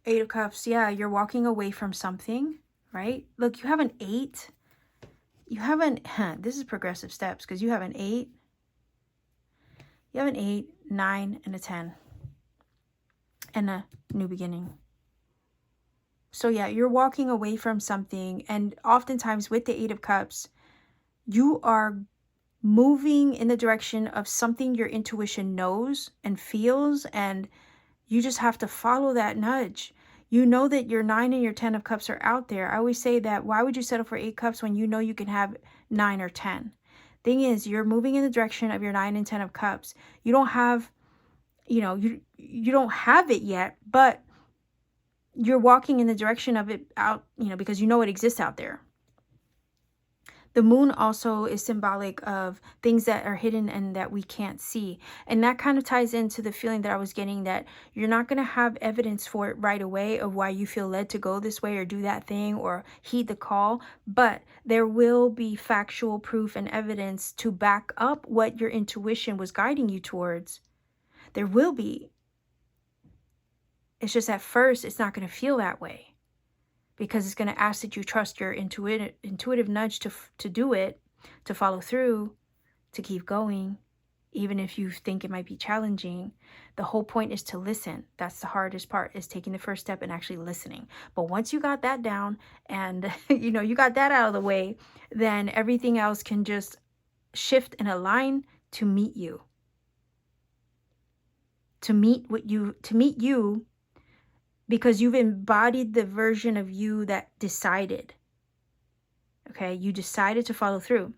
8 of Cups. Yeah, you're walking away from something, right? Look, you have an 8. You have this is progressive steps, because you have an 8. You have an 8, 9, and a 10. And a new beginning. So yeah, you're walking away from something. And oftentimes with the 8 of Cups, you are moving in the direction of something your intuition knows and feels, and you just have to follow that nudge. You know that your 9 and your 10 of Cups are out there. I always say that, why would you settle for 8 Cups when you know you can have 9 or 10? Thing is, you're moving in the direction of your 9 and 10 of Cups. You don't have, you don't have it yet, but you're walking in the direction of it out, because you know it exists out there. The moon also is symbolic of things that are hidden and that we can't see. And that kind of ties into the feeling that I was getting, that you're not going to have evidence for it right away of why you feel led to go this way or do that thing or heed the call. But there will be factual proof and evidence to back up what your intuition was guiding you towards. There will be. It's just at first, it's not going to feel that way. Because it's going to ask that you trust your intuitive nudge to do it, to follow through, to keep going, even if you think it might be challenging. The whole point is to listen. That's the hardest part, is taking the first step and actually listening. But once you got that down and, you got that out of the way, then everything else can just shift and align to meet you. To meet you because you've embodied the version of you that decided. Okay, you decided to follow through.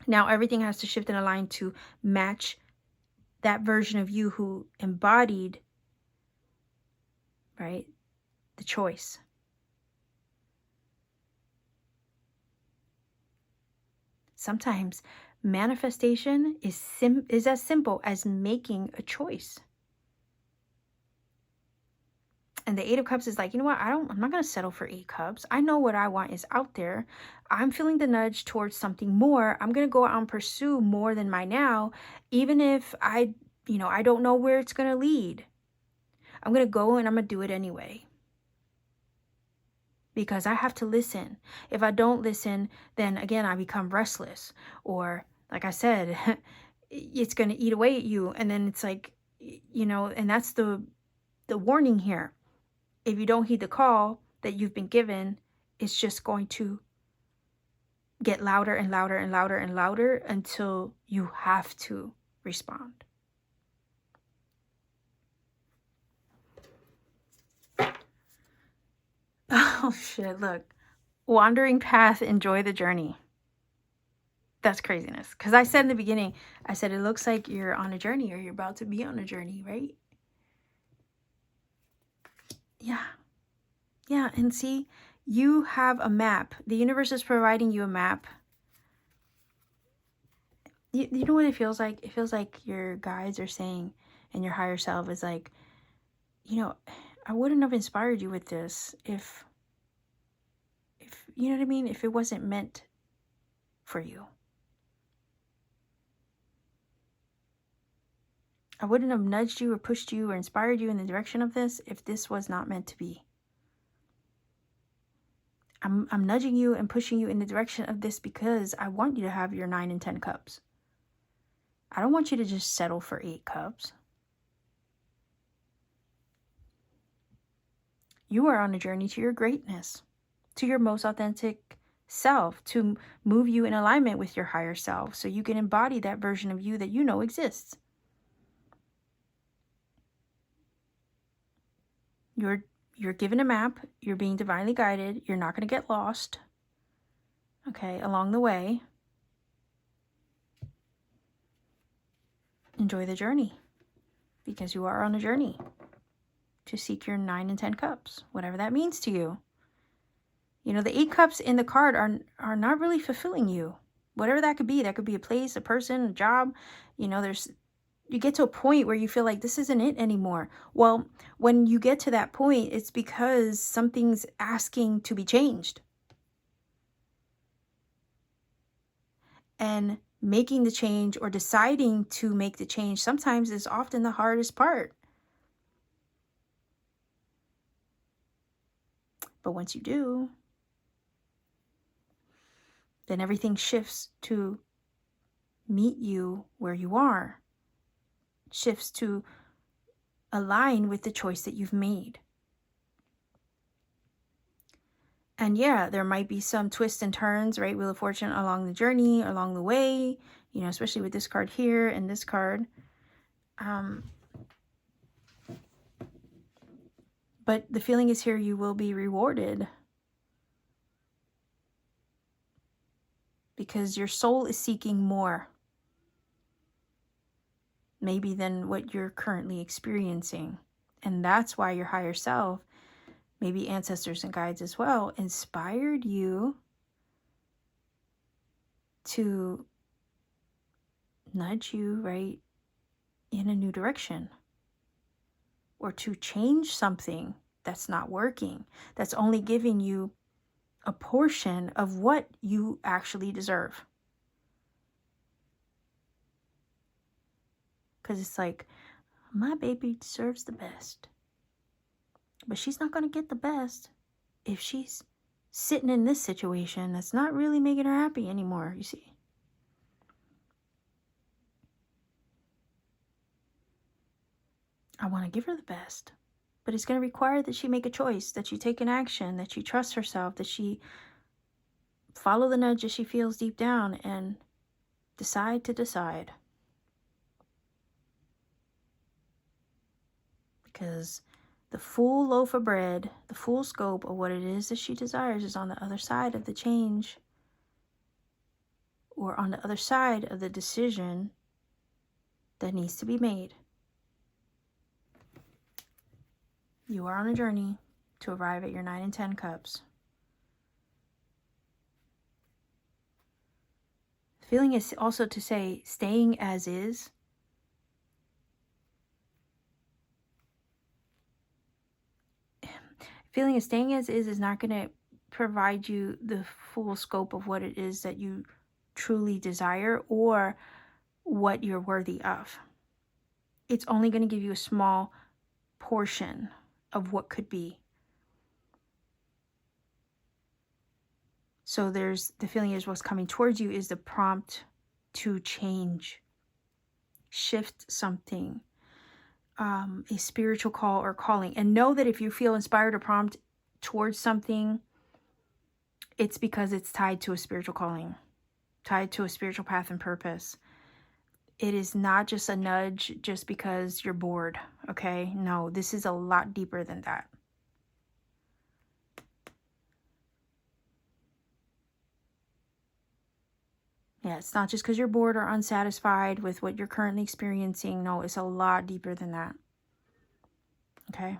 Now everything has to shift and align to match that version of you who embodied, right, the choice. Sometimes manifestation is as simple as making a choice. And the Eight of Cups is like, you know what? I'm not going to settle for 8 cups. I know what I want is out there. I'm feeling the nudge towards something more. I'm going to go out and pursue more than my now, even if I don't know where it's going to lead. I'm going to go and I'm going to do it anyway. Because I have to listen. If I don't listen, then again, I become restless. Or, like I said, it's going to eat away at you. And then it's like, and that's the warning here. If you don't heed the call that you've been given, it's just going to get louder and louder and louder and louder until you have to respond. Oh shit, look. Wandering path, enjoy the journey. That's craziness. Because I said in the beginning, I said it looks like you're on a journey or you're about to be on a journey, right? Yeah. Yeah, and see, you have a map. The universe is providing you a map. You know what it feels like? It feels like your guides are saying, and your higher self is like, I wouldn't have inspired you with this if you know what I mean? If it wasn't meant for you. I wouldn't have nudged you or pushed you or inspired you in the direction of this if this was not meant to be. I'm nudging you and pushing you in the direction of this because I want you to have your 9 and 10 cups. I don't want you to just settle for 8 cups. You are on a journey to your greatness, to your most authentic self, to move you in alignment with your higher self so you can embody that version of you that you know exists. You're given a map. You're being divinely guided. You're not going to get lost, okay, along the way. Enjoy the journey because you are on a journey to seek your 9 and 10 cups, whatever that means to you. The 8 cups in the card are not really fulfilling you. Whatever that could be a place, a person, a job. You get to a point where you feel like this isn't it anymore. Well, when you get to that point, it's because something's asking to be changed. And making the change or deciding to make the change sometimes is often the hardest part. But once you do, then everything shifts to meet you where you are. Shifts to align with the choice that you've made. And yeah, there might be some twists and turns, right? Wheel of Fortune along the journey, along the way, especially with this card here and this card. But the feeling is here, you will be rewarded. Because your soul is seeking more. Maybe than what you're currently experiencing. And that's why your higher self, maybe ancestors and guides as well, inspired you to nudge you, right, in a new direction. Or to change something that's not working, that's only giving you a portion of what you actually deserve. Because it's like, my baby deserves the best. But she's not going to get the best if she's sitting in this situation that's not really making her happy anymore, you see. I want to give her the best. But it's going to require that she make a choice, that she take an action, that she trust herself, that she follow the nudge that she feels deep down and decide to decide. Because The full loaf of bread, the full scope of what it is that she desires is on the other side of the change, or on the other side of the decision that needs to be made. You are on a journey to arrive at your 9 and 10 cups. The feeling is also to say, staying as is. Feeling of staying as is not going to provide you the full scope of what it is that you truly desire or what you're worthy of. It's only going to give you a small portion of what could be. So there's the feeling is what's coming towards you is the prompt to change, shift something, a spiritual call or calling. And know that if you feel inspired or prompt towards something, it's because it's tied to a spiritual calling, tied to a spiritual path and purpose. It is not just a nudge just because you're bored, okay? No, this is a lot deeper than that. Yeah, it's not just because you're bored or unsatisfied with what you're currently experiencing. No, it's a lot deeper than that. Okay?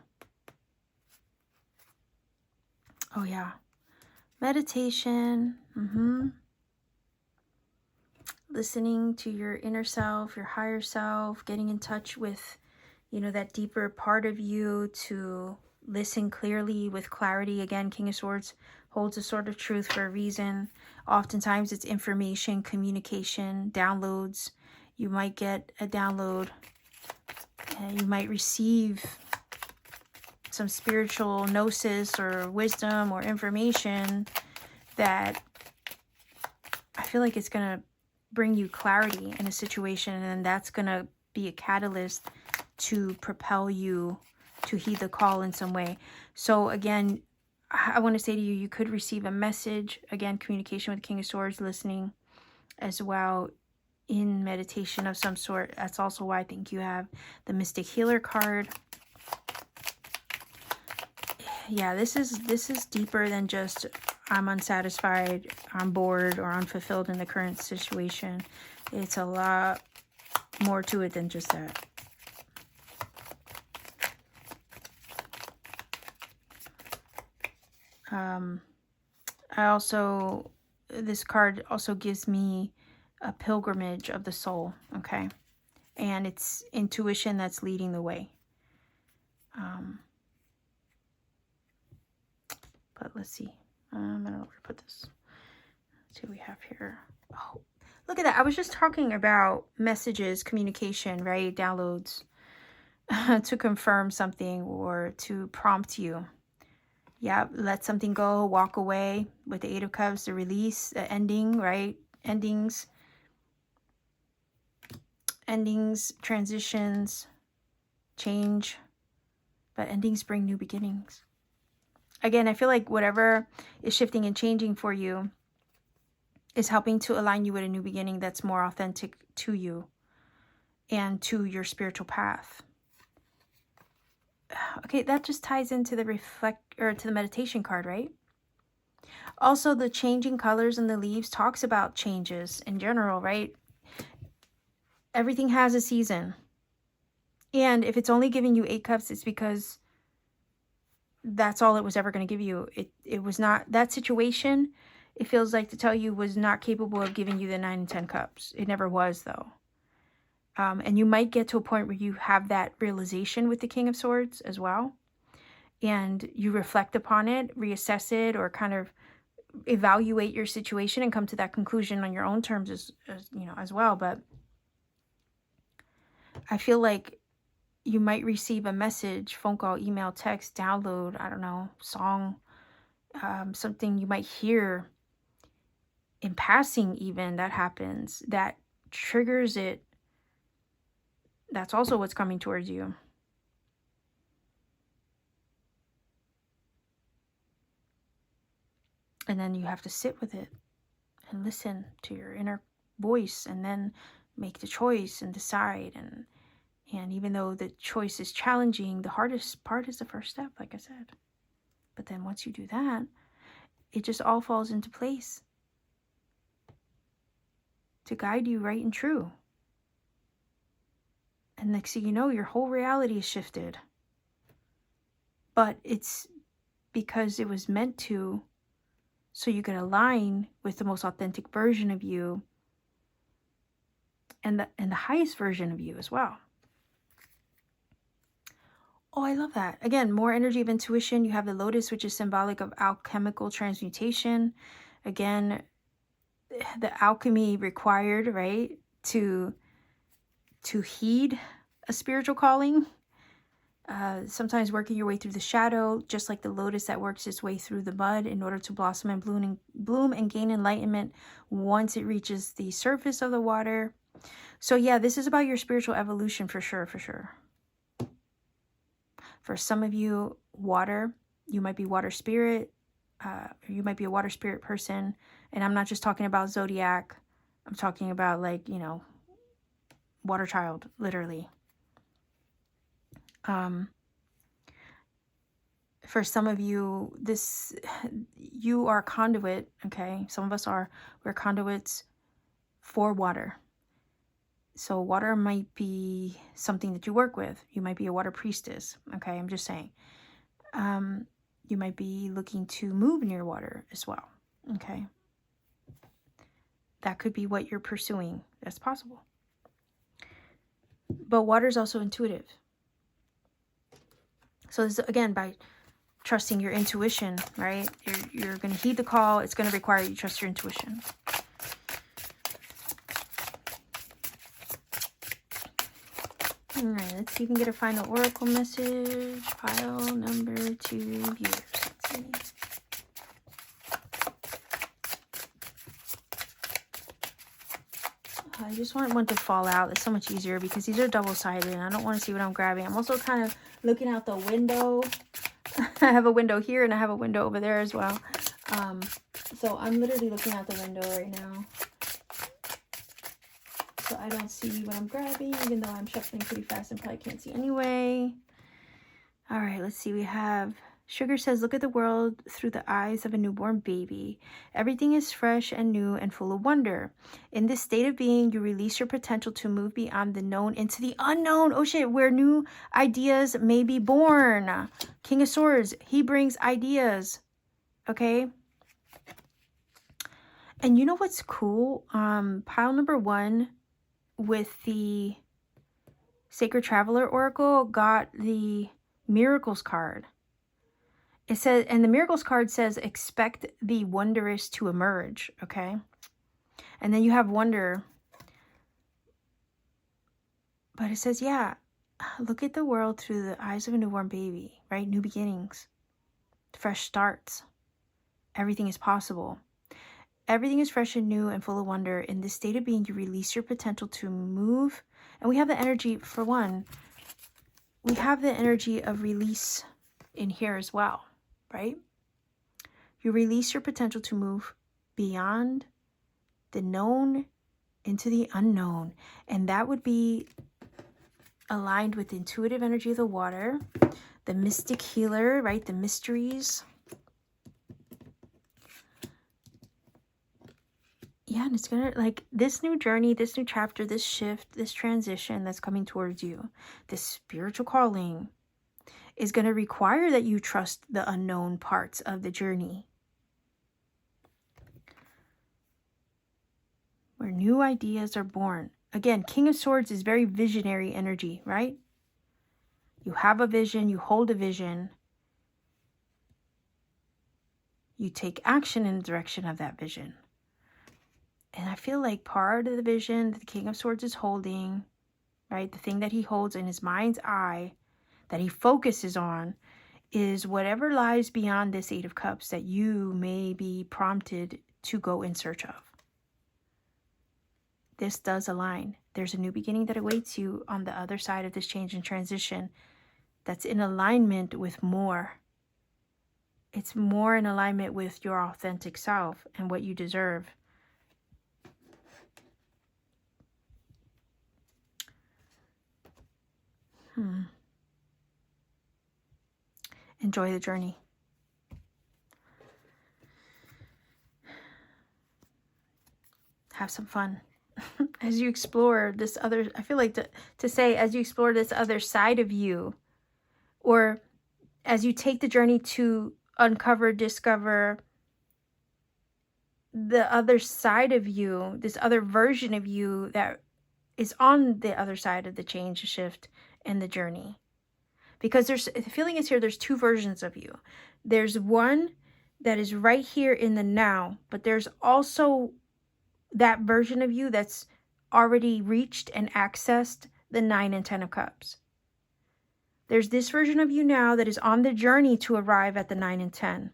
Oh, yeah. Meditation. Listening to your inner self, your higher self, getting in touch with, that deeper part of you to listen clearly with clarity. Again, King of Swords holds a sword of truth for a reason. Oftentimes it's information, communication, downloads. You might get a download and you might receive some spiritual gnosis or wisdom or information that I feel like it's going to bring you clarity in a situation, and then that's going to be a catalyst to propel you to heed the call in some way. So again, I want to say to you, you could receive a message, again, communication with King of Swords, listening as well in meditation of some sort. That's also why I think you have the Mystic Healer card. Yeah, this is deeper than just I'm unsatisfied, I'm bored, or unfulfilled in the current situation. It's a lot more to it than just that. This card also gives me a pilgrimage of the soul, okay? And it's intuition that's leading the way. But let's see. I don't know where to put this. Let's see what we have here. Oh, look at that. I was just talking about messages, communication, right? Downloads to confirm something or to prompt you. Yeah, let something go, walk away. With the Eight of Cups, the release, the ending, right? Endings, transitions, change. But endings bring new beginnings. Again, I feel like whatever is shifting and changing for you is helping to align you with a new beginning that's more authentic to you and to your spiritual path. Okay, that just ties into the to the meditation card, right? Also, the changing colors in the leaves talks about changes in general, right? Everything has a season. And if it's only giving you 8 cups, it's because that's all it was ever going to give you. It was not, that situation, it feels like to tell you, was not capable of giving you the 9 and 10 cups. It never was, though. And you might get to a point where you have that realization with the King of Swords as well. And you reflect upon it, reassess it, or kind of evaluate your situation and come to that conclusion on your own terms as well. But I feel like you might receive a message, phone call, email, text, download, I don't know, song, something you might hear in passing even that happens, that triggers it. That's also what's coming towards you. And then you have to sit with it and listen to your inner voice and then make the choice and decide. And And even though the choice is challenging, the hardest part is the first step, like I said. But then once you do that, it just all falls into place to guide you right and true. And next thing you know, your whole reality is shifted. But it's because it was meant to, so you can align with the most authentic version of you and the highest version of you as well. Oh, I love that. Again, more energy of intuition. You have the lotus, which is symbolic of alchemical transmutation. Again, the alchemy required, right, to heed a spiritual calling. Sometimes working your way through the shadow, just like the lotus that works its way through the mud in order to blossom and bloom and gain enlightenment once it reaches the surface of the water. So yeah, this is about your spiritual evolution for sure, for sure. For some of you, water, you might be water spirit, you might be a water spirit person. And I'm not just talking about zodiac. I'm talking about, like, you know, water child, literally. For some of you, you are a conduit, okay? Some of us are. We're conduits for water. So water might be something that you work with. You might be a water priestess, okay? I'm just saying. You might be looking to move near water as well, okay? That could be what you're pursuing. That's possible. But water is also intuitive. So this, again, by trusting your intuition, right? You're going to heed the call. It's going to require you to trust your intuition. All right, let's see if we can get a final oracle message. Pile number 2 viewers. Let's see. I just want one to fall out. It's so much easier because these are double-sided and I don't want to see what I'm grabbing. I'm also kind of looking out the window. I have a window here and I have a window over there as well. So I'm literally looking out the window right now. So I don't see what I'm grabbing, even though I'm shuffling pretty fast and probably can't see anyway. All right, let's see. We have Sugar says, look at the world through the eyes of a newborn baby. Everything is fresh and new and full of wonder. In this state of being, you release your potential to move beyond the known into the unknown. Oh shit, where new ideas may be born. King of Swords, he brings ideas. Okay. And you know what's cool? Pile number 1 with the Sacred Traveler Oracle got the Miracles card. It says, and the Miracles card says, expect the wondrous to emerge, okay? And then you have wonder. But it says, yeah, look at the world through the eyes of a newborn baby, right? New beginnings, fresh starts. Everything is possible. Everything is fresh and new and full of wonder. In this state of being, you release your potential to move. And we have the energy, for one, we have the energy of release in here as well, right? You release your potential to move beyond the known into the unknown. And that would be aligned with the intuitive energy of the water, the mystic healer, right? The mysteries. Yeah, and it's gonna, like, this new journey, this new chapter, this shift, this transition that's coming towards you, this spiritual calling is going to require that you trust the unknown parts of the journey. Where new ideas are born. Again, King of Swords is very visionary energy, right? You have a vision, you hold a vision. You take action in the direction of that vision. And I feel like part of the vision that the King of Swords is holding, right, the thing that he holds in his mind's eye, that he focuses on, is whatever lies beyond this 8 of Cups that you may be prompted to go in search of. This does align. There's a new beginning that awaits you on the other side of this change and transition that's in alignment with more. It's more in alignment with your authentic self and what you deserve. Enjoy the journey. Have some fun. As you explore this other, I feel like to say, as you explore this other side of you, or as you take the journey to uncover, discover the other side of you, this other version of you that is on the other side of the change, shift, and the journey. Because the feeling is here, there's two versions of you. There's one that is right here in the now, but there's also that version of you that's already reached and accessed the 9 and 10 of Cups. There's this version of you now that is on the journey to arrive at the 9 and 10.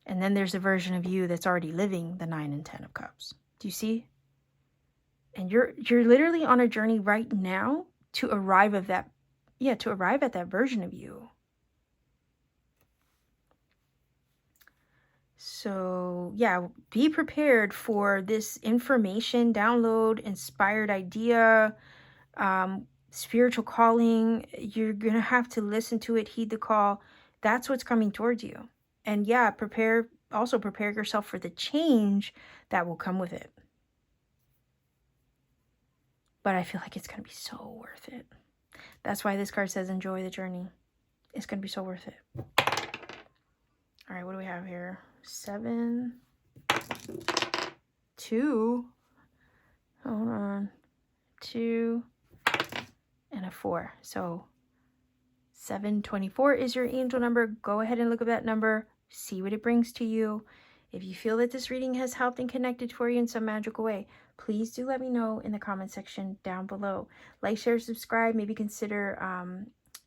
And then there's a version of you that's already living the 9 and 10 of Cups. Do you see? And you're literally on a journey right now to arrive at that, to arrive at that version of you. So yeah, be prepared for this information, download, inspired idea, spiritual calling. You're going to have to listen to it, heed the call. That's what's coming towards you. And yeah, prepare yourself for the change that will come with it. But I feel like it's going to be so worth it. That's why this card says enjoy the journey. It's going to be so worth it. All right, what do we have here? 7, 2, hold on, 2, and a 4. So 724 is your angel number. Go ahead and look at that number. See what it brings to you. If you feel that this reading has helped and connected for you in some magical way, please do let me know in the comment section down below. Like, share, subscribe. Maybe consider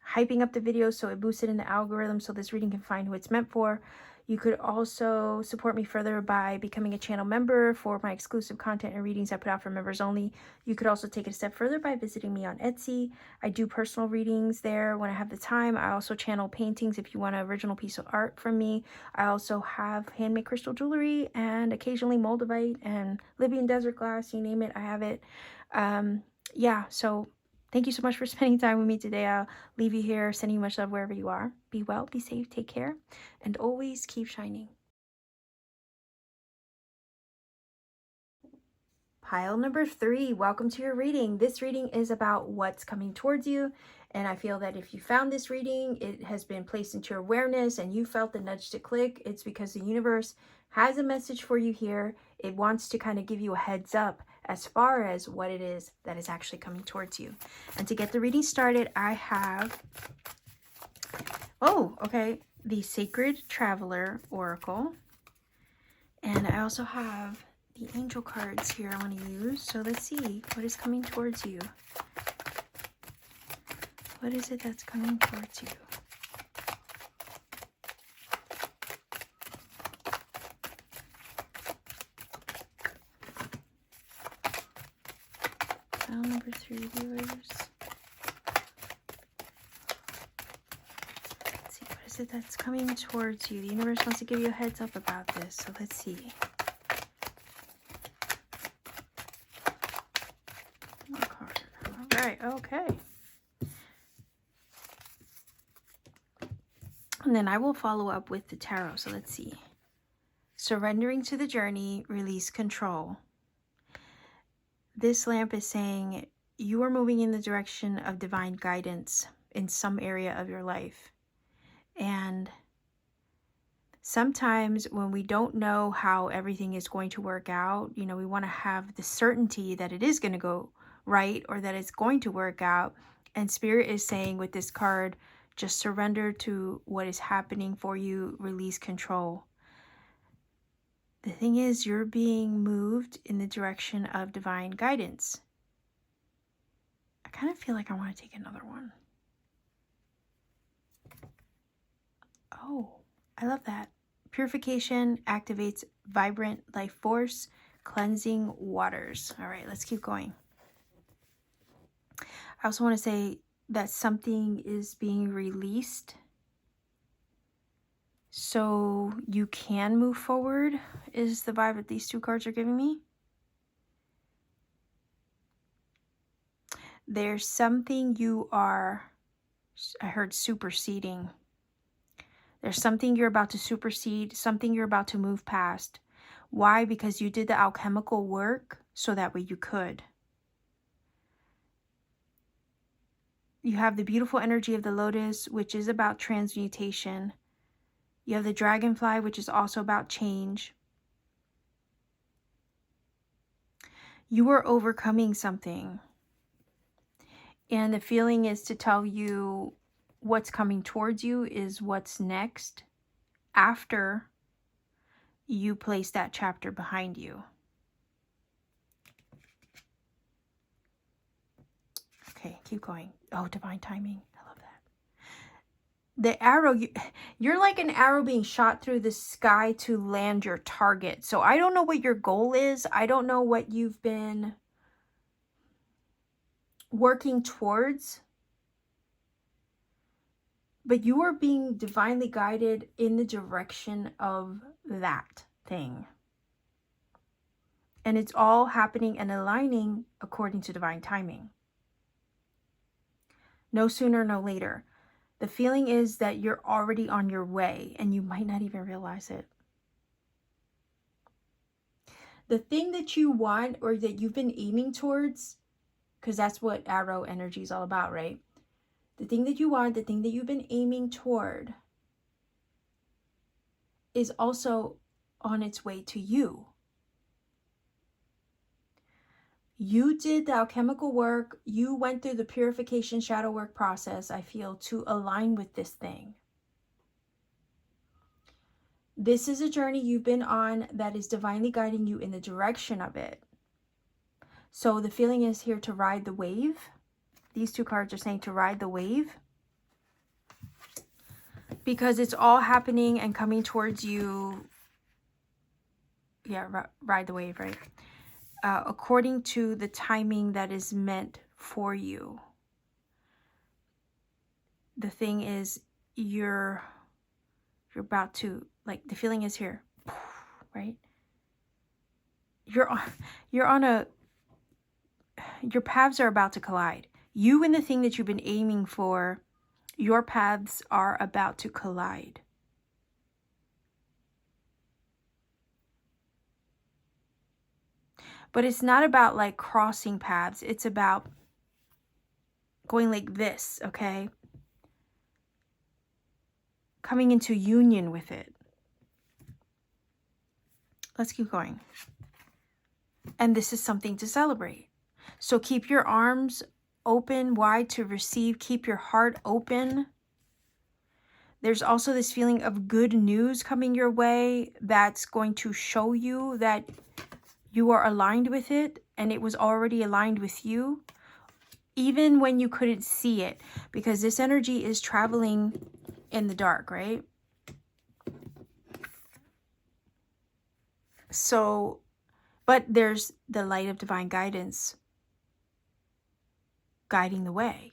hyping up the video so it boosts it in the algorithm so this reading can find who it's meant for. You could also support me further by becoming a channel member for my exclusive content and readings I put out for members only. You could also take it a step further by visiting me on Etsy. I do personal readings there when I have the time. I also channel paintings if you want an original piece of art from me. I also have handmade crystal jewelry and occasionally moldavite and Libyan desert glass. You name it, I have it. Yeah, so thank you so much for spending time with me today. I'll leave you here, sending you much love wherever you are. Be well, be safe, take care, and always keep shining. Pile number 3, welcome to your reading. This reading is about what's coming towards you. And I feel that if you found this reading, it has been placed into your awareness and you felt the nudge to click. It's because the universe has a message for you here. It wants to kind of give you a heads up as far as what it is that is actually coming towards you. And to get the reading started, I have, the Sacred Traveler Oracle. And I also have the angel cards here I want to use. So let's see what is coming towards you. What is it that's coming towards you? File number 3, viewers. Let's see, what is it that's coming towards you? The universe wants to give you a heads up about this. So let's see. Alright, okay. And then I will follow up with the tarot. So let's see. Surrendering to the journey, release control. This lamp is saying you are moving in the direction of divine guidance in some area of your life. And sometimes when we don't know how everything is going to work out, we want to have the certainty that it is going to go right or that it's going to work out. And Spirit is saying with this card, just surrender to what is happening for you, release control. The thing is, you're being moved in the direction of divine guidance. I kind of feel like I want to take another one. Oh, I love that. Purification activates vibrant life force, cleansing waters. All right, let's keep going. I also want to say that something is being released so you can move forward, is the vibe that these two cards are giving me. There's something you are, I heard superseding. There's something you're about to supersede, something you're about to move past. Why? Because you did the alchemical work so that way you could. You have the beautiful energy of the lotus, which is about transmutation. You have the dragonfly, which is also about change. You are overcoming something. And the feeling is to tell you what's coming towards you is what's next after you place that chapter behind you. Okay, keep going. Oh, divine timing. I love that. The arrow, you're like an arrow being shot through the sky to land your target. So I don't know what your goal is. I don't know what you've been working towards. But you are being divinely guided in the direction of that thing. And it's all happening and aligning according to divine timing. No sooner, no later. The feeling is that you're already on your way and you might not even realize it. The thing that you want or that you've been aiming towards, because that's what arrow energy is all about, right? The thing that you want, the thing that you've been aiming toward is also on its way to you. You did the alchemical work. You went through the purification shadow work process, I feel, to align with this thing. This is a journey you've been on that is divinely guiding you in the direction of it. So the feeling is here to ride the wave. These two cards are saying to ride the wave. Because it's all happening and coming towards you. Yeah, ride the wave, right? According to the timing that is meant for you. The thing is, you're about to, like, the feeling is here, right? Your paths are about to collide. You and the thing that you've been aiming for, your paths are about to collide. But it's not about like crossing paths. It's about going like this, okay? Coming into union with it. Let's keep going. And this is something to celebrate. So keep your arms open wide to receive. Keep your heart open. There's also this feeling of good news coming your way that's going to show you that you are aligned with it and it was already aligned with you, even when you couldn't see it, because this energy is traveling in the dark, right? So, but there's the light of divine guidance guiding the way.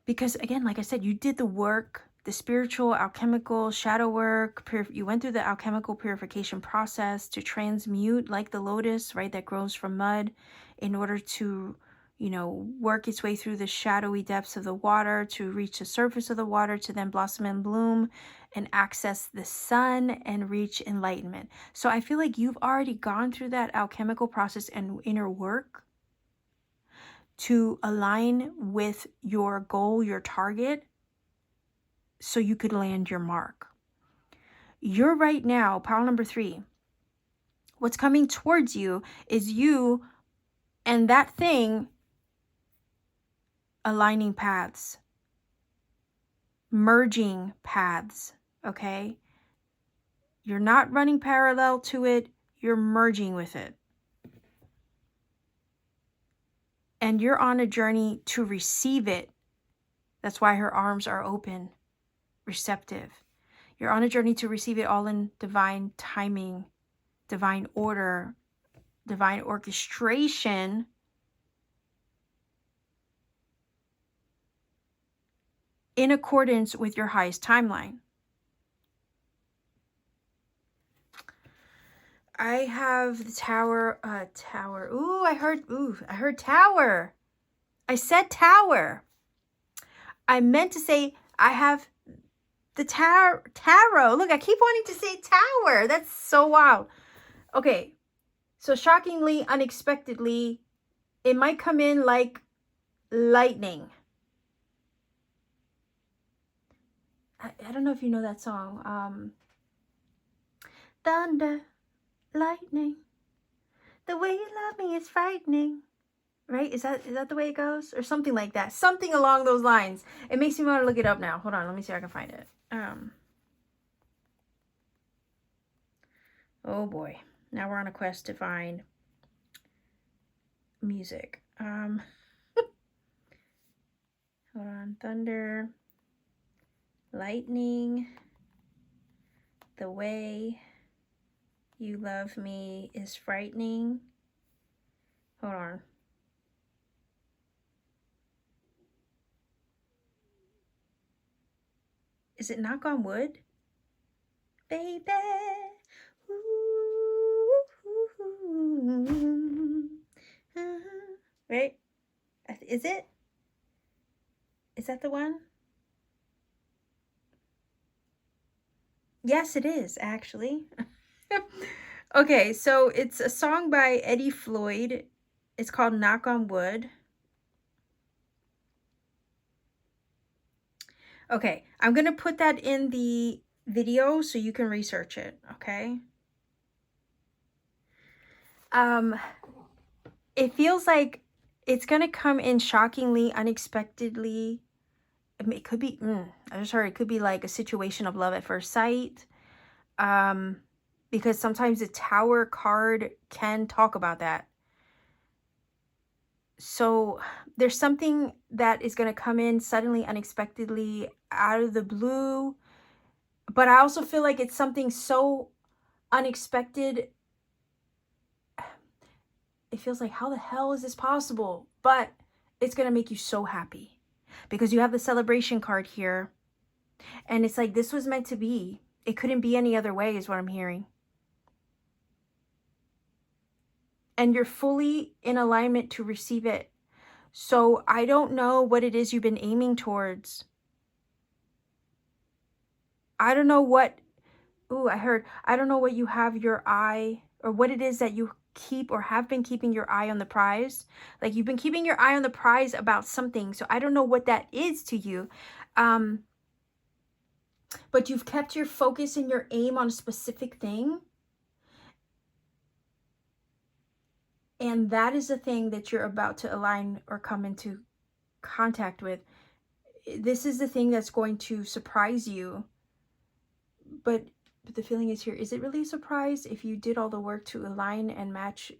Because again, like I said, you did the work, the spiritual, alchemical, shadow work. You went through the alchemical purification process to transmute, like the lotus, right, that grows from mud, in order to, you know, work its way through the shadowy depths of the water to reach the surface of the water, to then blossom and bloom and access the sun and reach enlightenment. So I feel like you've already gone through that alchemical process and inner work to align with your goal, your target, so you could land your mark. You're right now, pile number 3. What's coming towards you is you and that thing aligning paths, merging paths, okay? You're not running parallel to it, you're merging with it. And you're on a journey to receive it. That's why her arms are open, receptive. You're on a journey to receive it all in divine timing, divine order, divine orchestration. In accordance with your highest timeline. I have the tower, tower. Ooh, I heard tower. I said tower. I meant to say I have the tarot. Look, I keep wanting to say tower. That's so wild. Okay, so shockingly, unexpectedly, it might come in like lightning. I don't know if you know that song. Thunder, lightning, the way you love me is frightening. Right? Is that the way it goes? Or something like that. Something along those lines. It makes me want to look it up now. Hold on, let me see if I can find it. Oh boy. Now we're on a quest to find music. Hold on. Thunder, lightning, the way you love me is frightening. Hold on. Is it knock on wood? Baby. Ooh. Right? Is it? Is that the one? Yes, it is, actually. Okay, so it's a song by Eddie Floyd. It's called Knock on Wood. Okay, I'm going to put that in the video so you can research it, okay? It feels like it's going to come in shockingly, unexpectedly. It could be, I just heard it could be like a situation of love at first sight. Because sometimes the Tower card can talk about that. So there's something that is going to come in suddenly, unexpectedly, out of the blue. But I also feel like it's something so unexpected. It feels like, how the hell is this possible? But it's going to make you so happy. Because you have the celebration card here. And it's like, this was meant to be. It couldn't be any other way is what I'm hearing. And you're fully in alignment to receive it. So I don't know what it is you've been aiming towards. I don't know what, I don't know what you have your eye, or what it is that you keep or have been keeping your eye on the prize. Like you've been keeping your eye on the prize about something. So I don't know what that is to you. But you've kept your focus and your aim on a specific thing. And that is the thing that you're about to align or come into contact with. This is the thing that's going to surprise you. But the feeling is here, is it really a surprise if you did all the work to align and match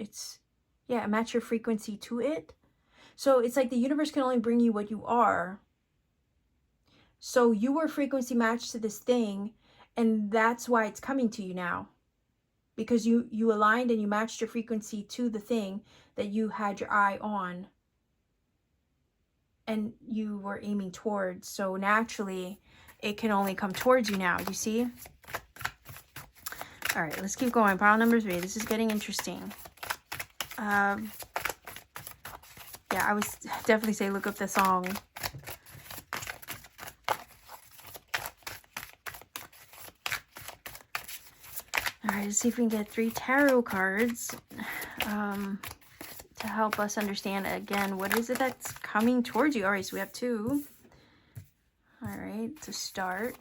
match your frequency to it? So it's like the universe can only bring you what you are. So you were frequency matched to this thing, and that's why it's coming to you now. Because you aligned and you matched your frequency to the thing that you had your eye on and you were aiming towards. So naturally, it can only come towards you now. You see? All right, let's keep going. Pile number 3. This is getting interesting. Yeah, I would definitely say look up the song. All right, let's see if we can get 3 tarot cards to help us understand, again, what is it that's coming towards you. All right, so we have 2. All right, to start.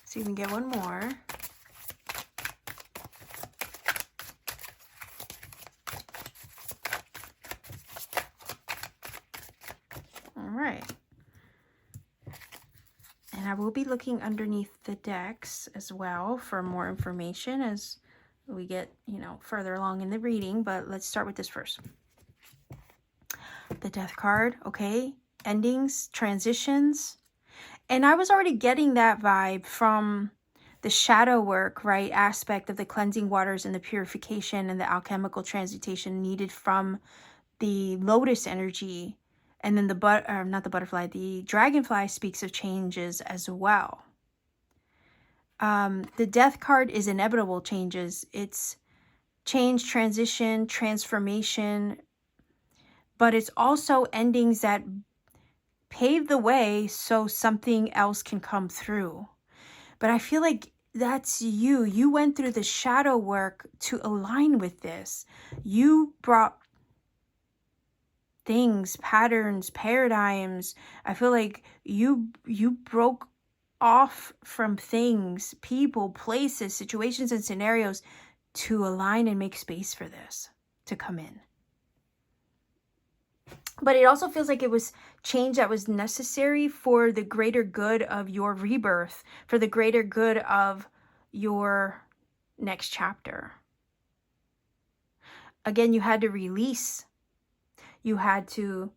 See if we can get one more. All right. And I will be looking underneath the decks as well for more information as we get, further along in the reading. But let's start with this first. The Death card, okay. Endings, transitions. And I was already getting that vibe from the shadow work, right, aspect of the cleansing waters and the purification and the alchemical transmutation needed from the lotus energy. And then the dragonfly speaks of changes as well. The death card is inevitable changes. It's change, transition, transformation, but it's also endings that pave the way so something else can come through. But I feel like that's you. You went through the shadow work to align with this. You brought things, patterns, paradigms. I feel like you broke off from things, people, places, situations, and scenarios to align and make space for this to come in. But it also feels like it was change that was necessary for the greater good of your rebirth, for the greater good of your next chapter. Again, you had to release. You had to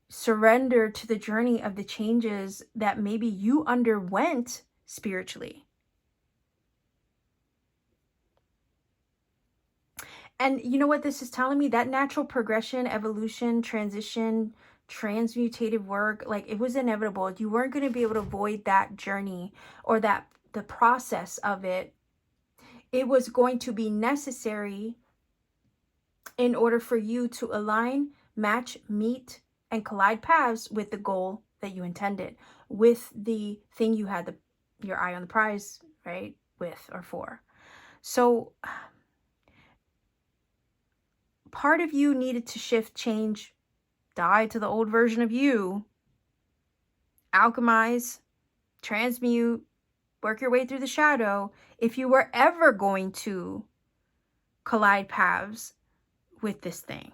surrender to the journey of the changes that maybe you underwent spiritually. And you know what this is telling me? That natural progression, evolution, transition, transmutative work, like it was inevitable. You weren't going to be able to avoid that journey or that the process of it. It was going to be necessary in order for you to align, match, meet, and collide paths with the goal that you intended, with the thing you had your eye on the prize, right? With or for. So part of you needed to shift, change, die to the old version of you, alchemize, transmute, work your way through the shadow if you were ever going to collide paths with this thing.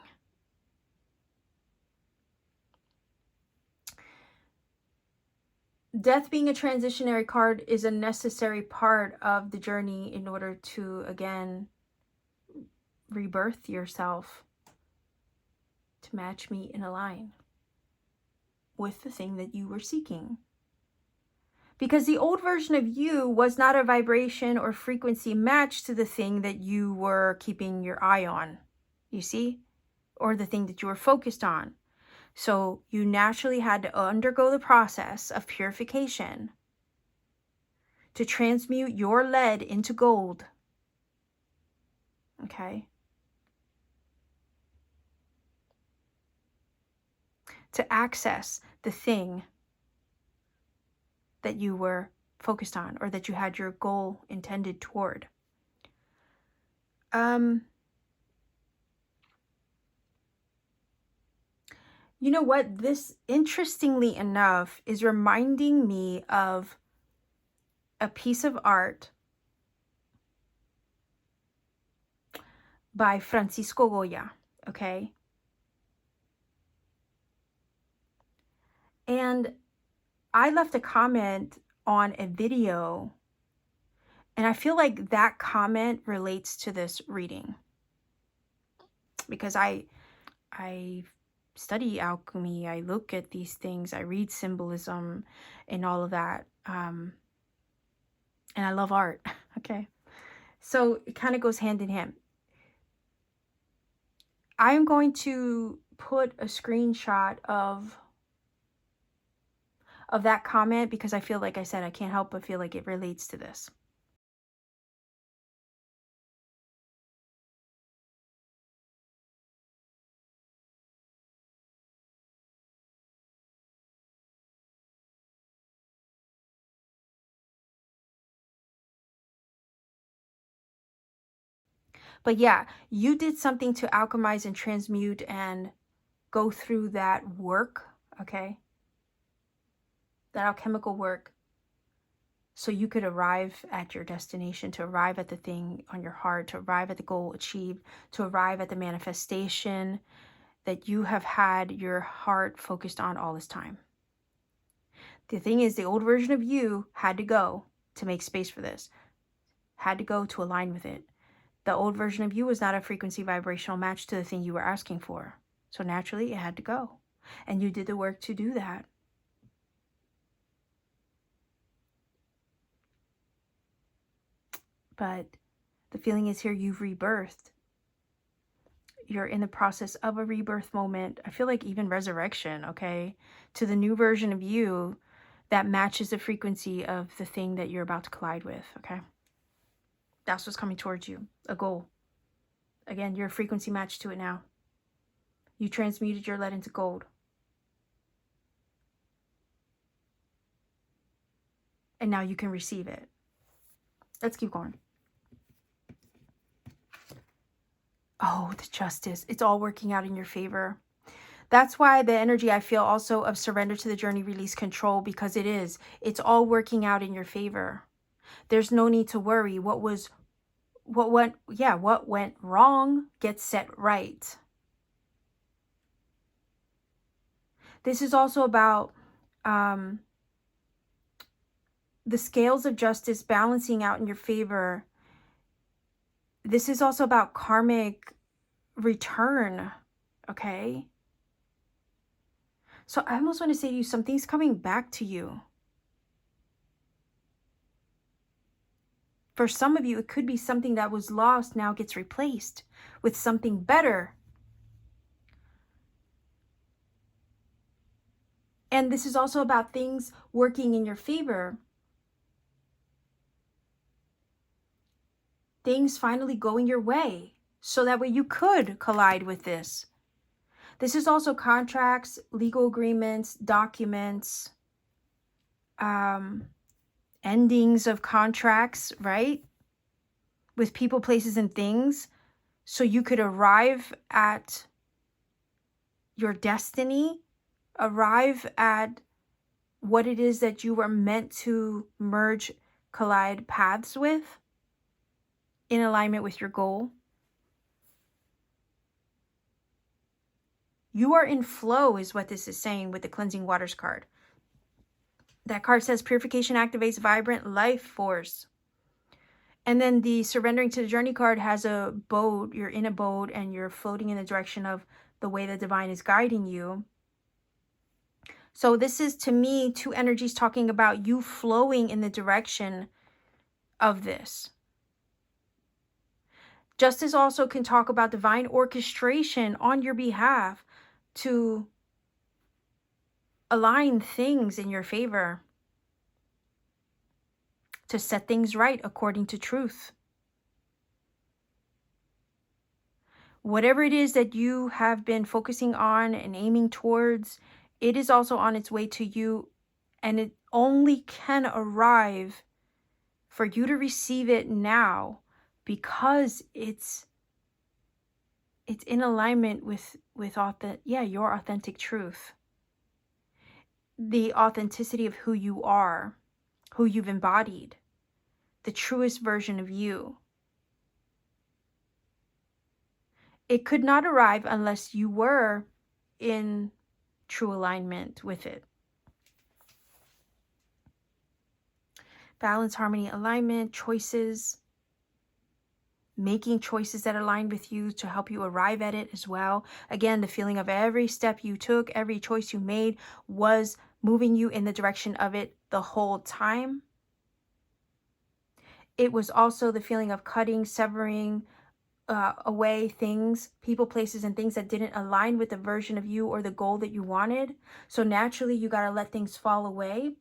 Death being a transitionary card is a necessary part of the journey in order to, again, rebirth yourself, to match, meet, and align with the thing that you were seeking. Because the old version of you was not a vibration or frequency matched to the thing that you were keeping your eye on, you see? Or the thing that you were focused on. So you naturally had to undergo the process of purification to transmute your lead into gold. Okay? To access the thing that you were focused on or that you had your goal intended toward. You know what? This, interestingly enough, is reminding me of a piece of art by Francisco Goya, okay? And I left a comment on a video, and I feel like that comment relates to this reading because I study alchemy, I look at these things, I read symbolism and all of that, and I love art, okay? So it kind of goes hand in hand. I am going to put a screenshot of that comment because I feel like I said, I can't help but feel like it relates to this. But yeah, you did something to alchemize and transmute and go through that work, okay? That alchemical work, so you could arrive at your destination, to arrive at the thing on your heart, to arrive at the goal achieved, to arrive at the manifestation that you have had your heart focused on all this time. The thing is, the old version of you had to go to make space for this, had to go to align with it. The old version of you was not a frequency vibrational match to the thing you were asking for. So naturally, it had to go. And you did the work to do that. But the feeling is here, you've rebirthed. You're in the process of a rebirth moment. I feel like even resurrection, okay? To the new version of you that matches the frequency of the thing that you're about to collide with, okay? That's what's coming towards you, a goal. Again, you're a frequency match to it now. You transmuted your lead into gold. And now you can receive it. Let's keep going. Oh, the justice. It's all working out in your favor. That's why the energy I feel also of surrender to the journey, release control, because it is. It's all working out in your favor. There's no need to worry. What went wrong gets set right. This is also about the scales of justice balancing out in your favor. This is also about karmic return, okay? So I almost want to say to you, something's coming back to you. For some of you, it could be something that was lost now gets replaced with something better. And this is also about things working in your favor. Things finally going your way, so that way you could collide with this. This is also contracts, legal agreements, documents, endings of contracts, right? With people, places, and things. So you could arrive at your destiny, arrive at what it is that you were meant to merge, collide paths with, in alignment with your goal. You are in flow is what this is saying with the cleansing waters card. That card says purification activates vibrant life force. And then the surrendering to the journey card has a boat. You're in a boat and you're floating in the direction of the way the divine is guiding you. So this is, to me, two energies talking about you flowing in the direction of this. Justice also can talk about divine orchestration on your behalf to align things in your favor, to set things right according to truth. Whatever it is that you have been focusing on and aiming towards, it is also on its way to you, and it only can arrive for you to receive it now because it's in alignment with your authentic truth. The authenticity of who you are, who you've embodied, the truest version of you. It could not arrive unless you were in true alignment with it. Balance, harmony, alignment, choices, making choices that align with you to help you arrive at it as well. Again, the feeling of every step you took, every choice you made was moving you in the direction of it the whole time. It was also the feeling of cutting, severing away things, people, places, and things that didn't align with the version of you or the goal that you wanted. So naturally, you got to let things fall away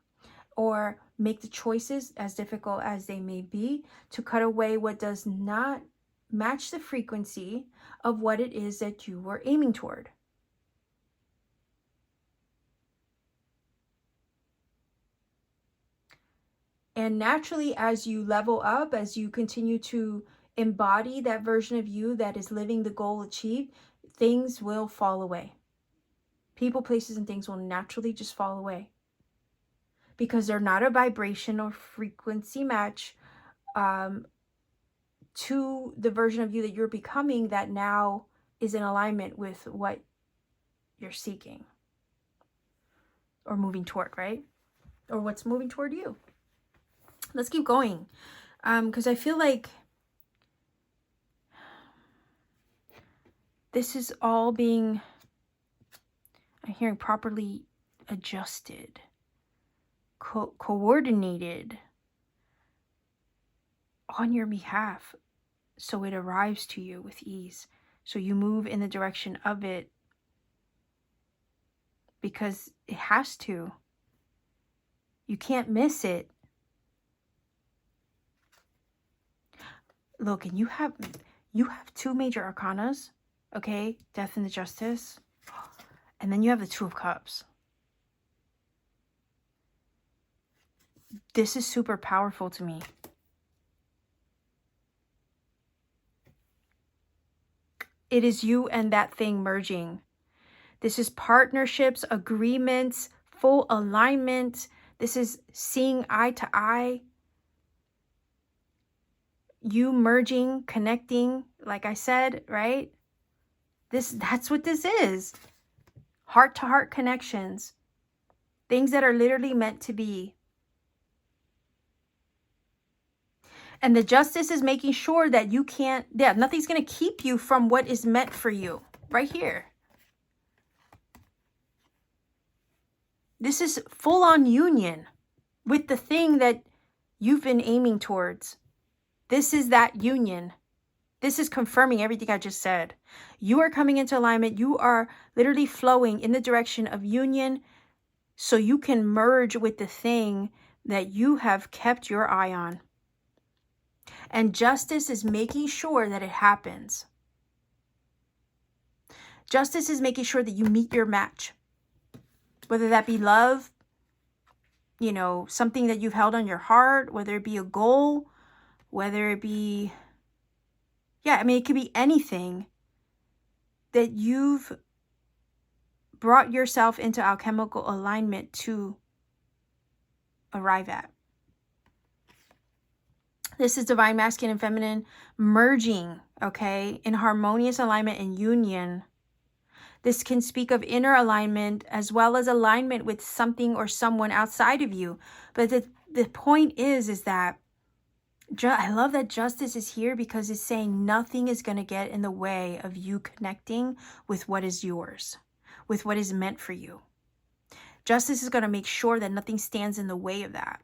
or make the choices, as difficult as they may be, to cut away what does not match the frequency of what it is that you were aiming toward. And naturally, as you level up, as you continue to embody that version of you that is living the goal achieved, things will fall away. People, places, and things will naturally just fall away because they're not a vibration or frequency match to the version of you that you're becoming that now is in alignment with what you're seeking or moving toward, right? Or what's moving toward you. Let's keep going, because I feel like this is all being, I'm hearing, properly adjusted, coordinated on your behalf so it arrives to you with ease. So you move in the direction of it because it has to. You can't miss it. Look, and you have 2 major arcanas, okay? Death and the Justice. And then you have the Two of Cups. This is super powerful to me. It is you and that thing merging. This is partnerships, agreements, full alignment. This is seeing eye to eye. You merging, connecting, like I said, right? That's what this is. Heart to heart connections. Things that are literally meant to be. And the Justice is making sure that you can't, nothing's going to keep you from what is meant for you. Right here. This is full on union with the thing that you've been aiming towards. This is that union. This is confirming everything I just said. You are coming into alignment. You are literally flowing in the direction of union so you can merge with the thing that you have kept your eye on. And Justice is making sure that it happens. Justice is making sure that you meet your match. Whether that be love, you know, something that you've held on your heart, whether it be a goal, whether it be, I mean, it could be anything that you've brought yourself into alchemical alignment to arrive at. This is divine masculine and feminine merging, okay, in harmonious alignment and union. This can speak of inner alignment as well as alignment with something or someone outside of you. But the point is that I love that Justice is here because it's saying nothing is going to get in the way of you connecting with what is yours, with what is meant for you. Justice is going to make sure that nothing stands in the way of that.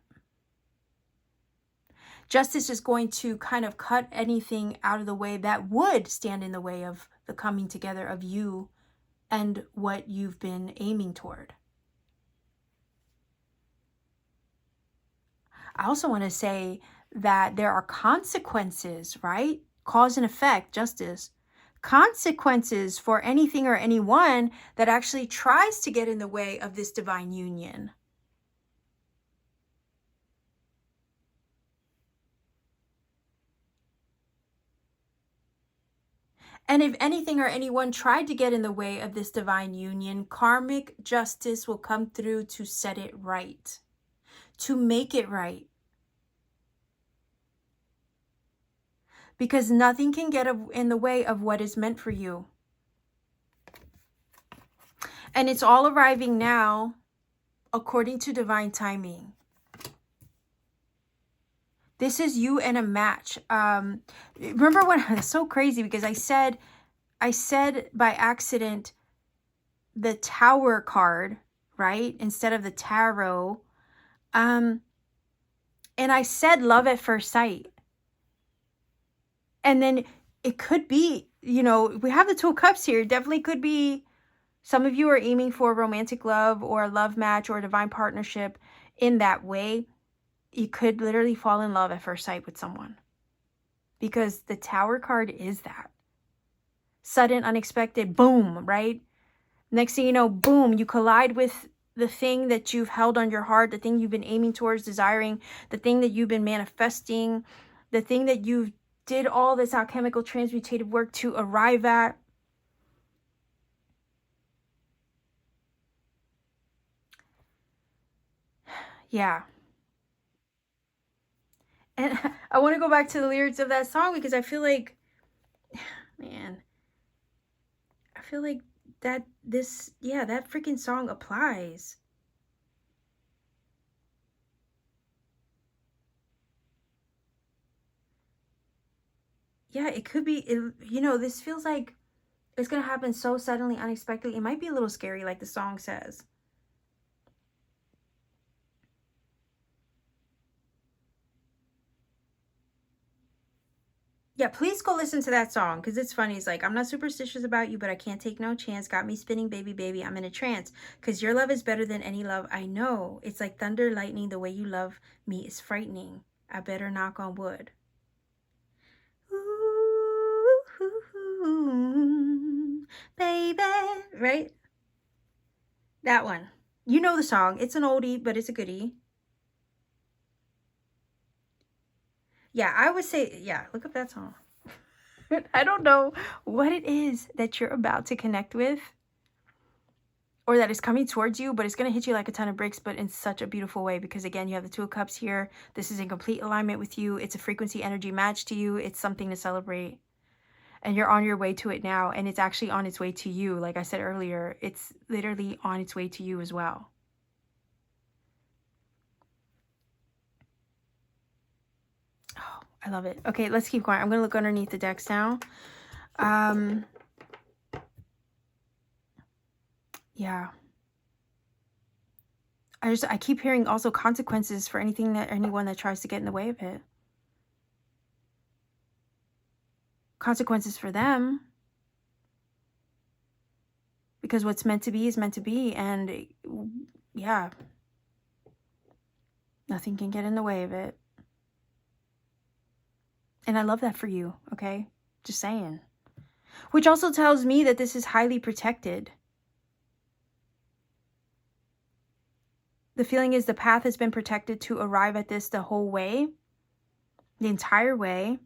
Justice is going to kind of cut anything out of the way that would stand in the way of the coming together of you and what you've been aiming toward. I also want to say that there are consequences, right? Cause and effect, justice. Consequences for anything or anyone that actually tries to get in the way of this divine union. And if anything or anyone tried to get in the way of this divine union, karmic justice will come through to set it right, to make it right. Because nothing can get in the way of what is meant for you. And it's all arriving now according to divine timing. This is you and a match. Remember when it's so crazy because I said by accident the Tower card, right? Instead of the tarot. And I said love at first sight. And then it could be, you know, we have the Two of Cups here. It definitely could be some of you are aiming for romantic love or a love match or a divine partnership in that way. You could literally fall in love at first sight with someone. Because the Tower card is that. Sudden, unexpected, boom, right? Next thing you know, boom, you collide with the thing that you've held on your heart, the thing you've been aiming towards, desiring, the thing that you've been manifesting, the thing that you've did all this alchemical transmutative work to arrive at. Yeah. And I want to go back to the lyrics of that song because I feel like, man, I feel like that freaking song applies. Yeah, it could be, you know, this feels like it's going to happen so suddenly, unexpectedly. It might be a little scary, like the song says. Yeah, please go listen to that song because it's funny. It's like, I'm not superstitious about you, but I can't take no chance. Got me spinning, baby, baby. I'm in a trance because your love is better than any love I know. It's like thunder, lightning. The way you love me is frightening. I better knock on wood. Ooh, baby. Right? That one. You know the song. It's an oldie, but it's a goodie. Yeah, I would say, yeah, look up that song. I don't know what it is that you're about to connect with or that is coming towards you, but it's going to hit you like a ton of bricks, but in such a beautiful way, because again, you have the Two of Cups here. This is in complete alignment with you. It's a frequency energy match to you. It's something to celebrate, and you're on your way to it now, and it's actually on its way to you. Like I said earlier, it's literally on its way to you as well. Oh, I love it. Okay, let's keep going. I'm going to look underneath the decks now. Yeah. I keep hearing also consequences for anyone that tries to get in the way of it. Consequences for them. Because what's meant to be is meant to be. And yeah, nothing can get in the way of it. And I love that for you, okay? Just saying. Which also tells me that this is highly protected. The feeling is the path has been protected to arrive at this the whole way. The entire way.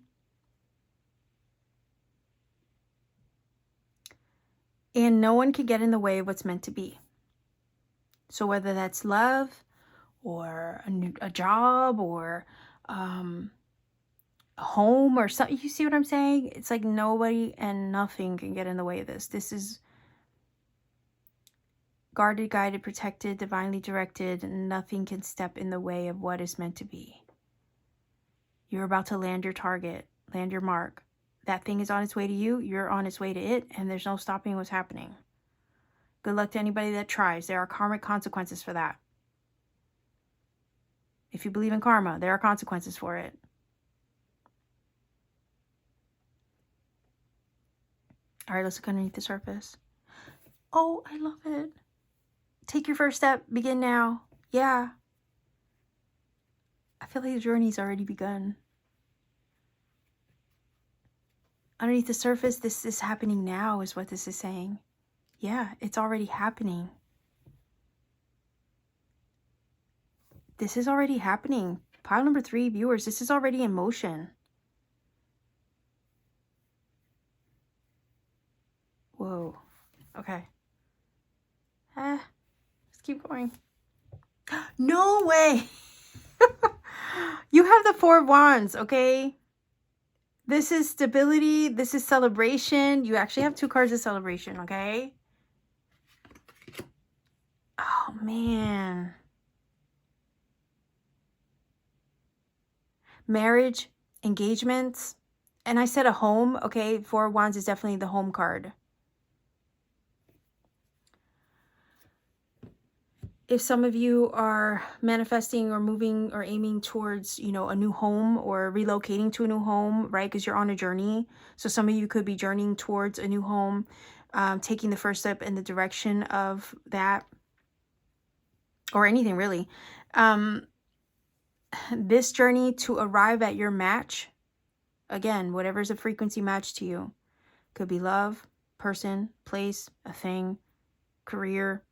And no one can get in the way of what's meant to be. So whether that's love or a job or a home or something, you see what I'm saying? It's like nobody and nothing can get in the way of this. This is guarded, guided, protected, divinely directed. Nothing can step in the way of what is meant to be. You're about to land your target, land your mark. That thing is on its way to you. You're on its way to it, and there's no stopping what's happening. Good luck to anybody that tries. There are karmic consequences for that. If you believe in karma, there are consequences for it. All right, let's look underneath the surface. Oh, I love it. Take your first step. Begin now. Yeah. I feel like the journey's already begun. Underneath the surface, this is happening now is what this is saying. Yeah, it's already happening. This is already happening. Pile number 3, viewers, this is already in motion. Whoa. Okay. Let's keep going. No way. You have the 4 of Wands, okay? This is stability. This is celebration. You actually have 2 cards of celebration, okay? Oh, man. Marriage, engagements. And I said a home, okay? 4 of Wands is definitely the home card. If some of you are manifesting or moving or aiming towards, you know, a new home or relocating to a new home, right? Because you're on a journey. So some of you could be journeying towards a new home, taking the first step in the direction of that, or anything really. This journey to arrive at your match, again, whatever's a frequency match to you, could be love, person, place, a thing, career,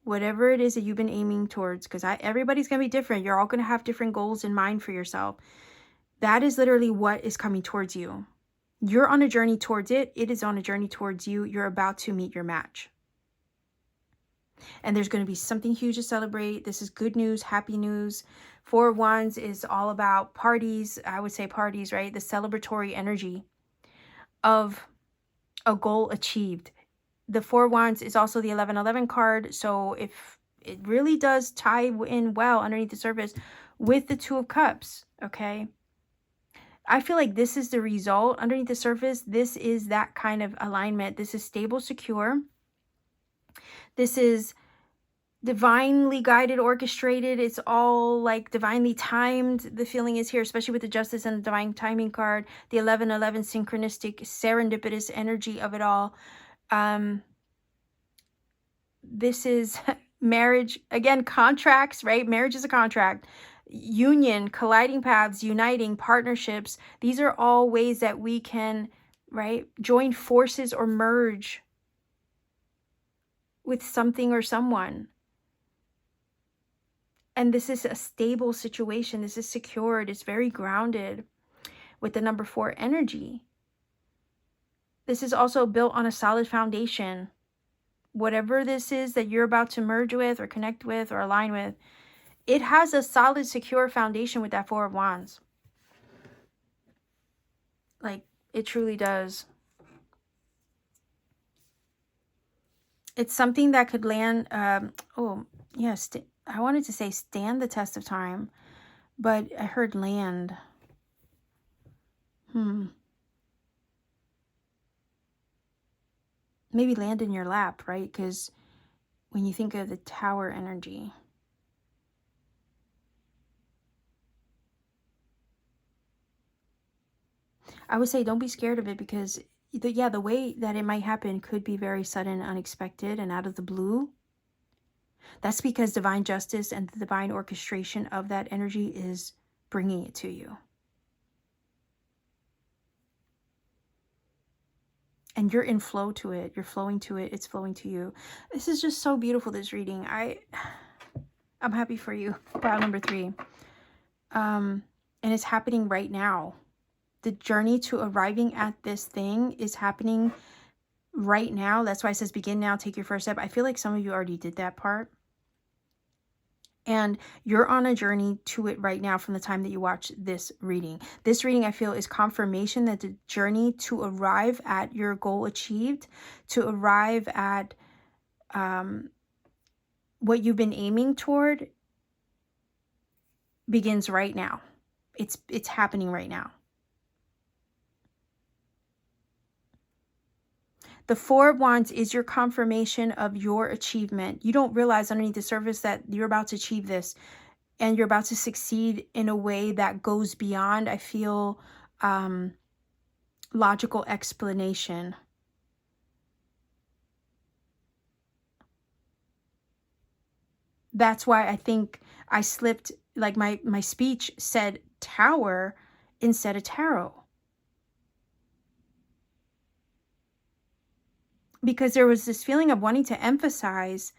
whatever it is that you've been aiming towards, because everybody's going to be different. You're all going to have different goals in mind for yourself. That is literally what is coming towards you. You're on a journey towards it. It is on a journey towards you. You're about to meet your match. And there's going to be something huge to celebrate. This is good news, happy news. 4 of Wands is all about parties. I would say parties, right? The celebratory energy of a goal achieved. The 4 of Wands is also the 1111 card. So if it really does tie in well underneath the surface with the 2 of Cups, okay? I feel like this is the result underneath the surface. This is that kind of alignment. This is stable, secure. This is divinely guided, orchestrated. It's all like divinely timed. The feeling is here, especially with the Justice and the Divine Timing card, the 1111 synchronistic, serendipitous energy of it all. This is marriage, again, contracts, right? Marriage is a contract. Union, colliding paths, uniting, partnerships. These are all ways that we can, right, join forces or merge with something or someone. And this is a stable situation. This is secured. It's very grounded with the number 4 energy. This is also built on a solid foundation. Whatever this is that you're about to merge with or connect with or align with, it has a solid, secure foundation with that 4 of Wands. Like, it truly does. It's something that could land, oh, yes, I wanted to say stand the test of time, but I heard land. Maybe land in your lap, right? Because when you think of the Tower energy, I would say don't be scared of it, because the way that it might happen could be very sudden, unexpected, and out of the blue. That's because divine justice and the divine orchestration of that energy is bringing it to you. And you're in flow to it. You're flowing to it. It's flowing to you. This is just so beautiful, this reading. I'm happy for you. Pile number 3. And it's happening right now. The journey to arriving at this thing is happening right now. That's why it says begin now, take your first step. I feel like some of you already did that part. And you're on a journey to it right now from the time that you watch this reading. This reading, I feel, is confirmation that the journey to arrive at your goal achieved, to arrive at what you've been aiming toward, begins right now. It's happening right now. The 4 of Wands is your confirmation of your achievement. You don't realize underneath the surface that you're about to achieve this, and you're about to succeed in a way that goes beyond, I feel, logical explanation. That's why I think I slipped, like my speech said Tower instead of tarot. Because there was this feeling of wanting to emphasize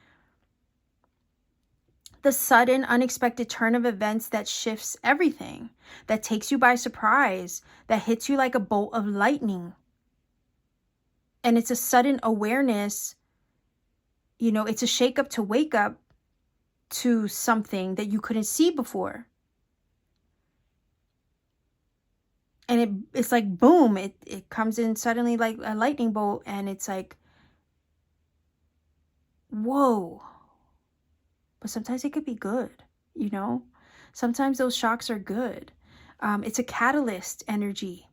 the sudden, unexpected turn of events that shifts everything, that takes you by surprise, that hits you like a bolt of lightning. And it's a sudden awareness, you know, it's a shake up to wake up to something that you couldn't see before. And it's like, boom, it comes in suddenly like a lightning bolt, and it's like, whoa. But sometimes it could be good, you know? Sometimes those shocks are good. It's a catalyst energy.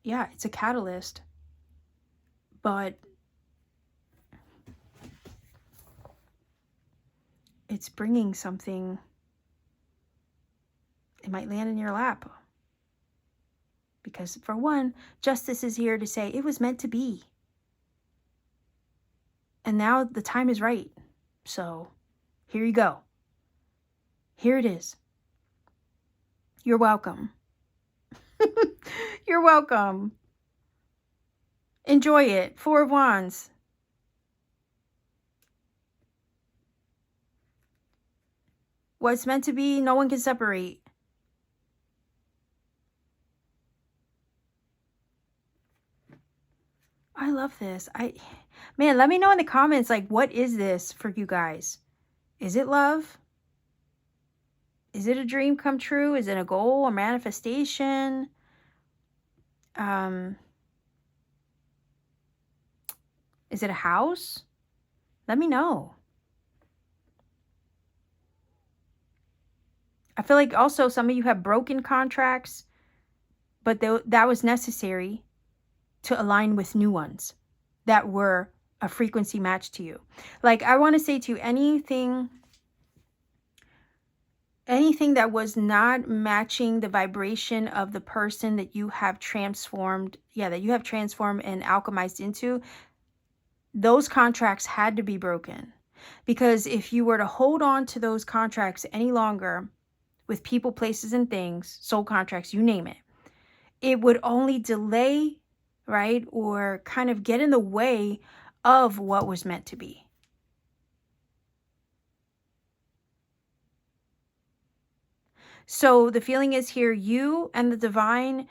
Yeah, it's a catalyst. But it's bringing something. It might land in your lap. Because for one, justice is here to say it was meant to be. And now the time is right. So here you go. Here it is. You're welcome. You're welcome. Enjoy it. 4 of Wands. What's meant to be, no one can separate. I love this. Man, let me know in the comments, like, what is this for you guys? Is it love? Is it a dream come true? Is it a goal, a manifestation? Is it a house? Let me know. I feel like also some of you have broken contracts, but that was necessary. to align with new ones that were a frequency match to you. Like, I want to say to you, anything that was not matching the vibration of the person that you have transformed, that you have transformed and alchemized into, those contracts had to be broken. Because if you were to hold on to those contracts any longer with people, places, and things, soul contracts, you name it, it would only delay, right? Or kind of get in the way of what was meant to be. So the feeling is here, you and the divine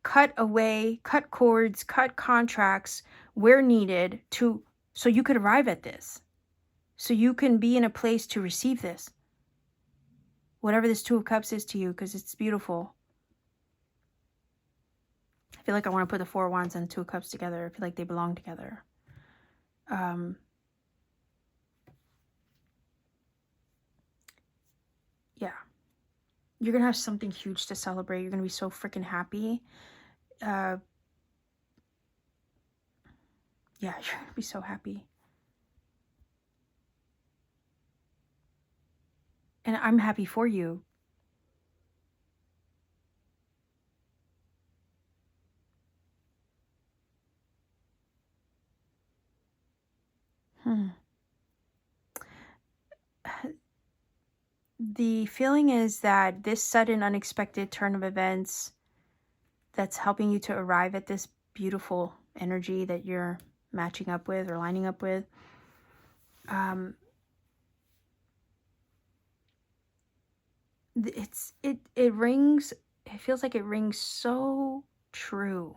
cut away, cut cords, cut contracts where needed so you could arrive at this. So you can be in a place to receive this. Whatever this Two of Cups is to you, because it's beautiful. I feel like I want to put the Four of Wands and Two of Cups together. I feel like they belong together. Yeah. You're going to have something huge to celebrate. You're going to be so freaking happy. Yeah, you're going to be so happy. And I'm happy for you. The feeling is that this sudden, unexpected turn of events that's helping you to arrive at this beautiful energy that you're matching up with or lining up with, it rings, it feels like it rings so true.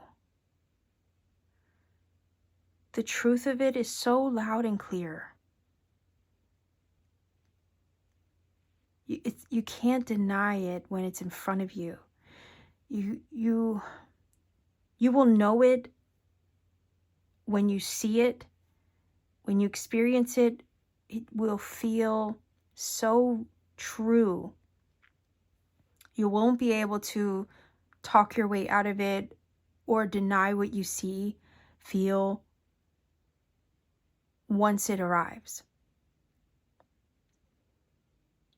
The truth of it is so loud and clear. You can't deny it when it's in front of you. You will know it when you see it. When you experience it, it will feel so true. You won't be able to talk your way out of it or deny what you see, feel once it arrives.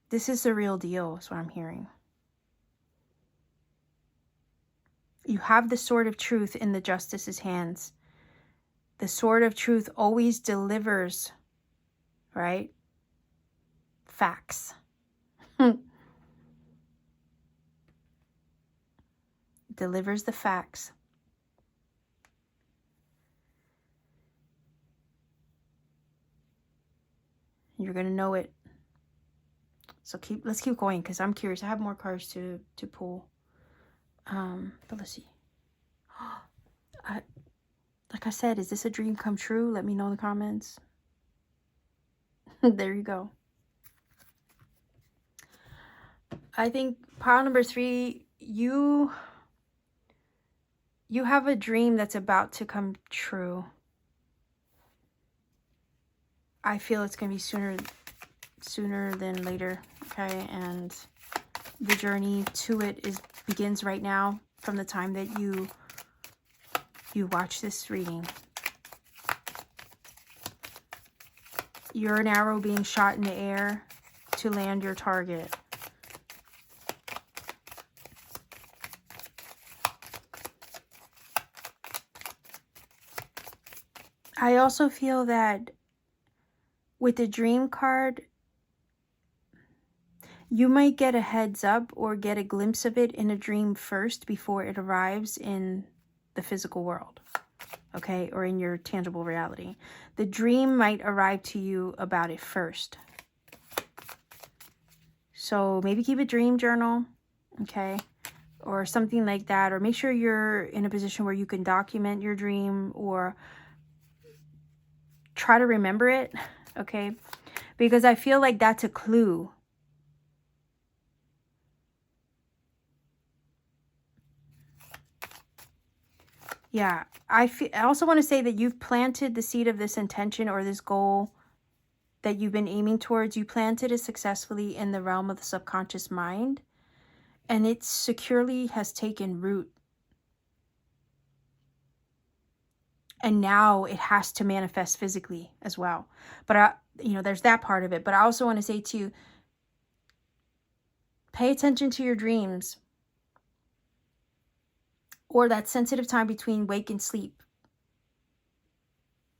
This is the real deal, is what I'm hearing. You have the sword of truth in the justice's hands. The sword of truth always delivers, right? Facts. Delivers the facts. You're going to know it. So let's keep going, because I'm curious. I have more cards to pull. But let's see. Like I said, is this a dream come true? Let me know in the comments. There you go. I think pile number 3, you have a dream that's about to come true. I feel it's going to be sooner than later, okay? And the journey to it begins right now, from the time that you watch this reading. You're an arrow being shot in the air to land your target. I also feel that with the dream card, you might get a heads up or get a glimpse of it in a dream first before it arrives in the physical world, okay, or in your tangible reality. The dream might arrive to you about it first. So maybe keep a dream journal, okay, or something like that, or make sure you're in a position where you can document your dream or try to remember it, okay, because I feel like that's a clue. Yeah, I also want to say that you've planted the seed of this intention or this goal that you've been aiming towards. You planted it successfully in the realm of the subconscious mind, and it securely has taken root. And now it has to manifest physically as well. But there's that part of it. But I also want to say to you, pay attention to your dreams, or that sensitive time between wake and sleep.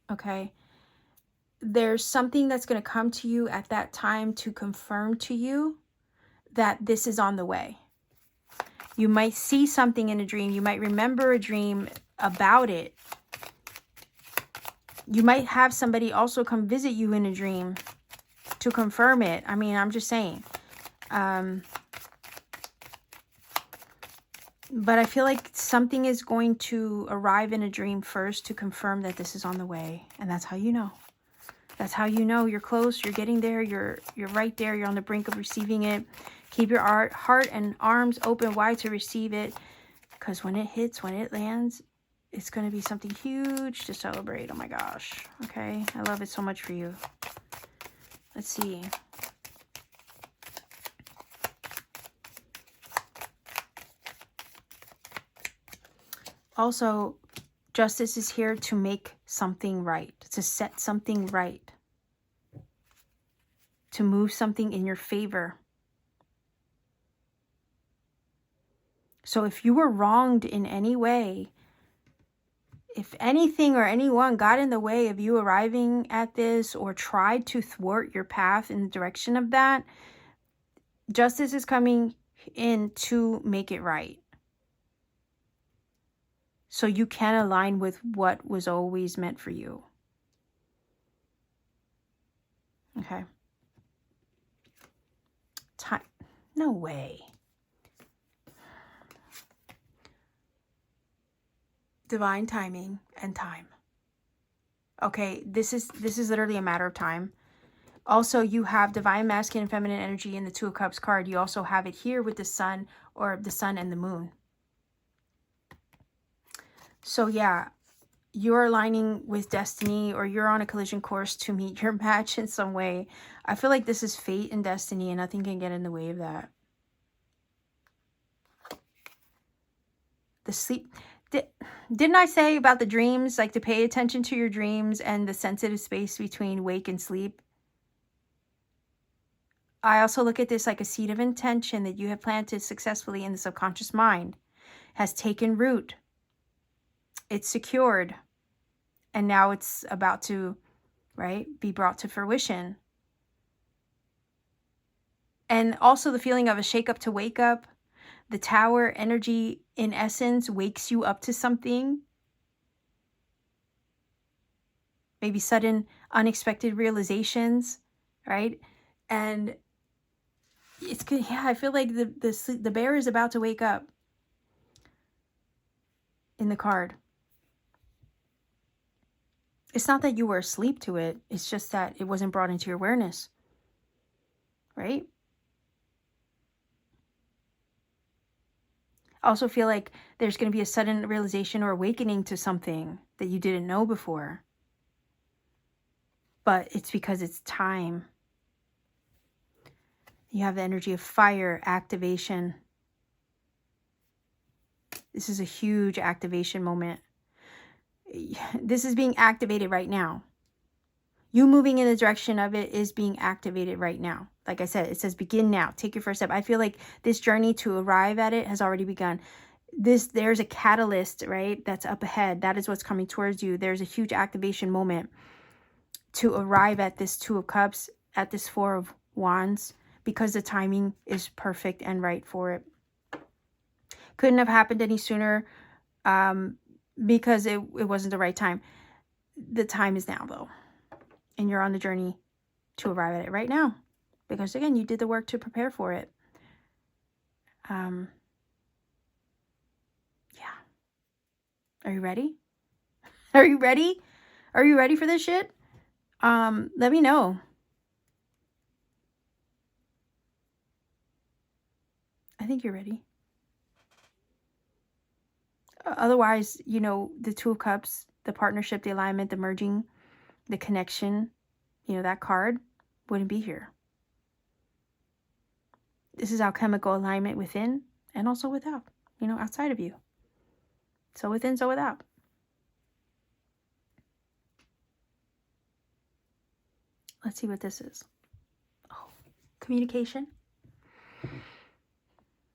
Okay? There's something that's going to come to you at that time to confirm to you that this is on the way. You might see something in a dream. You might remember a dream about it. You might have somebody also come visit you in a dream to confirm it. I mean, I'm just saying. But I feel like something is going to arrive in a dream first to confirm that this is on the way. And that's how you know. That's how you know you're close, you're getting there, you're right there, you're on the brink of receiving it. Keep your heart and arms open wide to receive it. Because when it hits, when it lands, it's going to be something huge to celebrate. Oh my gosh. Okay. I love it so much for you. Let's see. Also, justice is here to make something right, to set something right, to move something in your favor. So if you were wronged in any way, if anything or anyone got in the way of you arriving at this or tried to thwart your path in the direction of that, justice is coming in to make it right. So you can align with what was always meant for you. Okay. Time. No way. Divine timing and time. Okay, this is literally a matter of time. Also, you have divine masculine and feminine energy in the Two of Cups card. You also have it here with the sun, or the sun and the moon. So yeah, you're aligning with destiny, or you're on a collision course to meet your match in some way. I feel like this is fate and destiny, and nothing can get in the way of that. The sleep. Didn't I say about the dreams, like to pay attention to your dreams and the sensitive space between wake and sleep? I also look at this like a seed of intention that you have planted successfully in the subconscious mind, has taken root. It's secured. And now it's about to, right, be brought to fruition. And also the feeling of a shake up to wake up. The tower energy, in essence, wakes you up to something. Maybe sudden, unexpected realizations, right? And it's good. Yeah, I feel like the bear is about to wake up in the card. It's not that you were asleep to it. It's just that it wasn't brought into your awareness, right? I also feel like there's going to be a sudden realization or awakening to something that you didn't know before. But it's because it's time. You have the energy of fire, activation. This is a huge activation moment. This is being activated right now. You moving in the direction of it is being activated right now. Like I said, it says begin now. Take your first step. I feel like this journey to arrive at it has already begun. There's a catalyst, right? That's up ahead. That is what's coming towards you. There's a huge activation moment to arrive at this Two of Cups, at this Four of Wands, because the timing is perfect and right for it. Couldn't have happened any sooner because it wasn't the right time. The time is now, though. And you're on the journey to arrive at it right now. Because, again, you did the work to prepare for it. Yeah. Are you ready? Are you ready? Are you ready for this shit? Let me know. I think you're ready. Otherwise, the Two of Cups, the partnership, the alignment, the merging, the connection, that card wouldn't be here. This is alchemical alignment within and also without, outside of you. So within, so without. Let's see what this is. Oh, communication.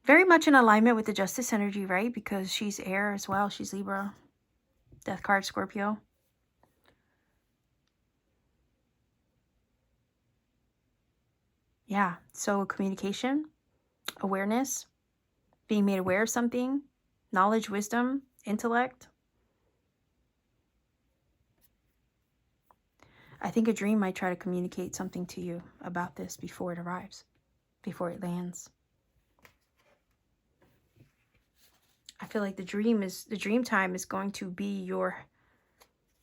Very much in alignment with the Justice energy, right? Because she's air as well. She's Libra. Death card, Scorpio. Yeah, so communication, awareness, being made aware of something, knowledge, wisdom, intellect. I think a dream might try to communicate something to you about this before it arrives, before it lands. I feel like the dream time is going to be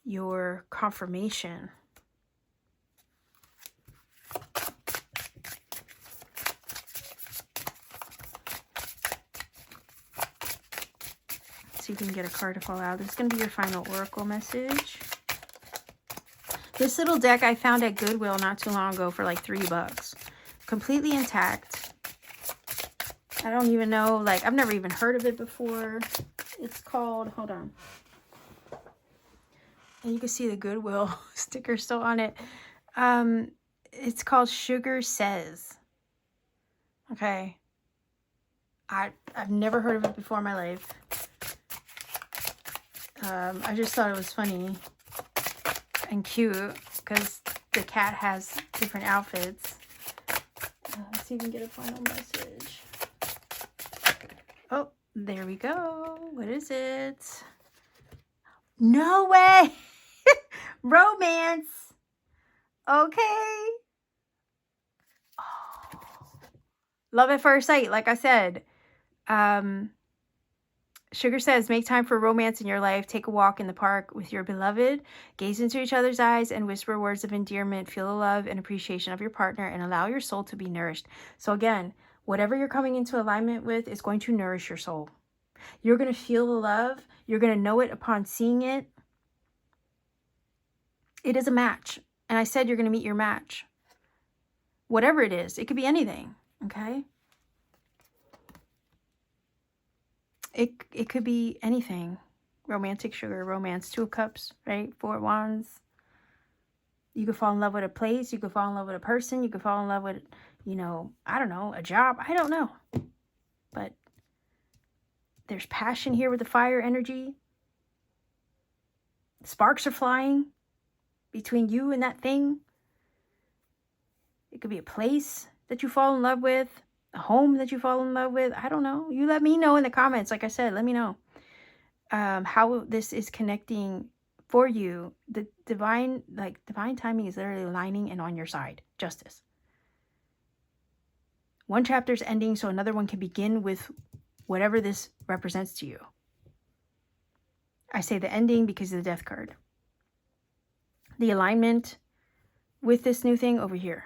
your confirmation. See if we can get a card to fall out. This is going to be your final oracle message. This little deck I found at Goodwill not too long ago for like $3. Completely intact. I don't even know, like, I've never even heard of it before. It's called, hold on. And you can see the Goodwill sticker still on it. It's called Sugar Says. Okay. I've never heard of it before in my life. I just thought it was funny and cute because the cat has different outfits. Let's see if we can get a final message. Oh, there we go. What is it? No way! Romance! Okay. Oh. Love at first sight, like I said. Sugar says, make time for romance in your life. Take a walk in the park with your beloved. Gaze into each other's eyes and whisper words of endearment. Feel the love and appreciation of your partner and allow your soul to be nourished. So again, whatever you're coming into alignment with is going to nourish your soul. You're going to feel the love. You're going to know it upon seeing it. It is a match. And I said you're going to meet your match. Whatever it is. It could be anything. Okay? It could be anything. Romantic sugar, romance, 2 of cups, right? 4 of wands. You could fall in love with a place. You could fall in love with a person. You could fall in love with, you know, I don't know, a job. I don't know. But there's passion here with the fire energy. Sparks are flying between you and that thing. It could be a place that you fall in love with. A home that you fall in love with. I don't know. You let me know in the comments. Like I said, let me know how this is connecting for you. The divine timing is literally aligning and on your side. Justice. One chapter's ending, so another one can begin with whatever this represents to you. I say the ending because of the death card. The alignment with this new thing over here.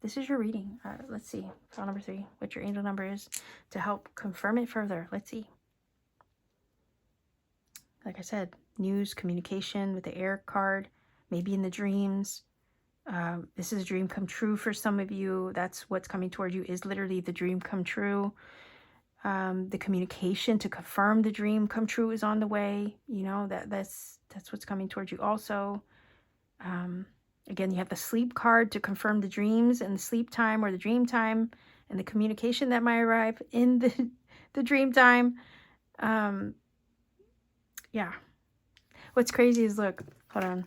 This is your reading. Let's see. File number 3. What your angel number is to help confirm it further. Let's see. Like I said, news, communication with the air card. Maybe in the dreams. This is a dream come true for some of you. That's what's coming toward you is literally the dream come true. The communication to confirm the dream come true is on the way. You know, that's what's coming towards you also. Again, you have the sleep card to confirm the dreams and the sleep time or the dream time and the communication that might arrive in the dream time. Yeah. What's crazy is, look, hold on.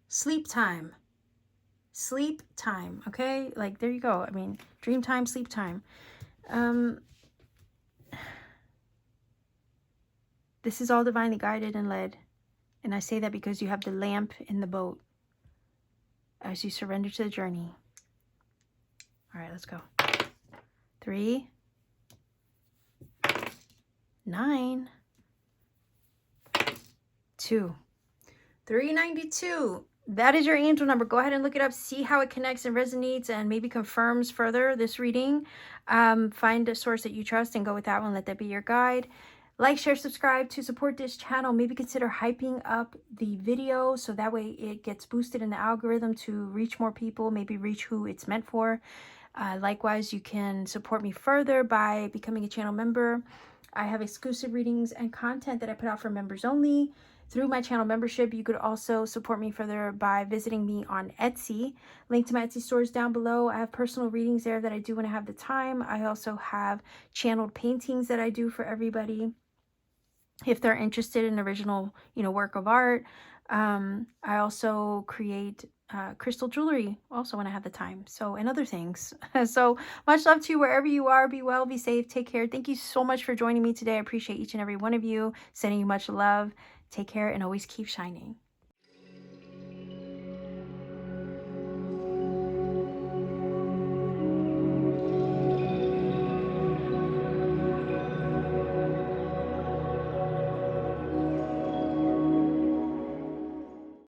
Sleep time. Sleep time, okay? Like, there you go. I mean, dream time, sleep time. This is all divinely guided and led. And I say that because you have the lamp in the boat as you surrender to the journey. All right, let's go. 3, 9, 2. 392. That is your angel number. Go ahead and look it up. See how it connects and resonates and maybe confirms further this reading. Find a source that you trust and go with that one. Let that be your guide. Like, share, subscribe to support this channel. Maybe consider hyping up the video so that way it gets boosted in the algorithm to reach more people, maybe reach who it's meant for. Likewise, you can support me further by becoming a channel member. I have exclusive readings and content that I put out for members only through my channel membership. You could also support me further by visiting me on Etsy. Link to my Etsy store is down below. I have personal readings there that I do when I have the time. I also have channeled paintings that I do for everybody if they're interested in original, work of art. I also create crystal jewelry also when I have the time. So, and other things. So much love to you wherever you are. Be well, be safe, take care. Thank you so much for joining me today. I appreciate each and every one of you. Sending you much love. Take care and always keep shining.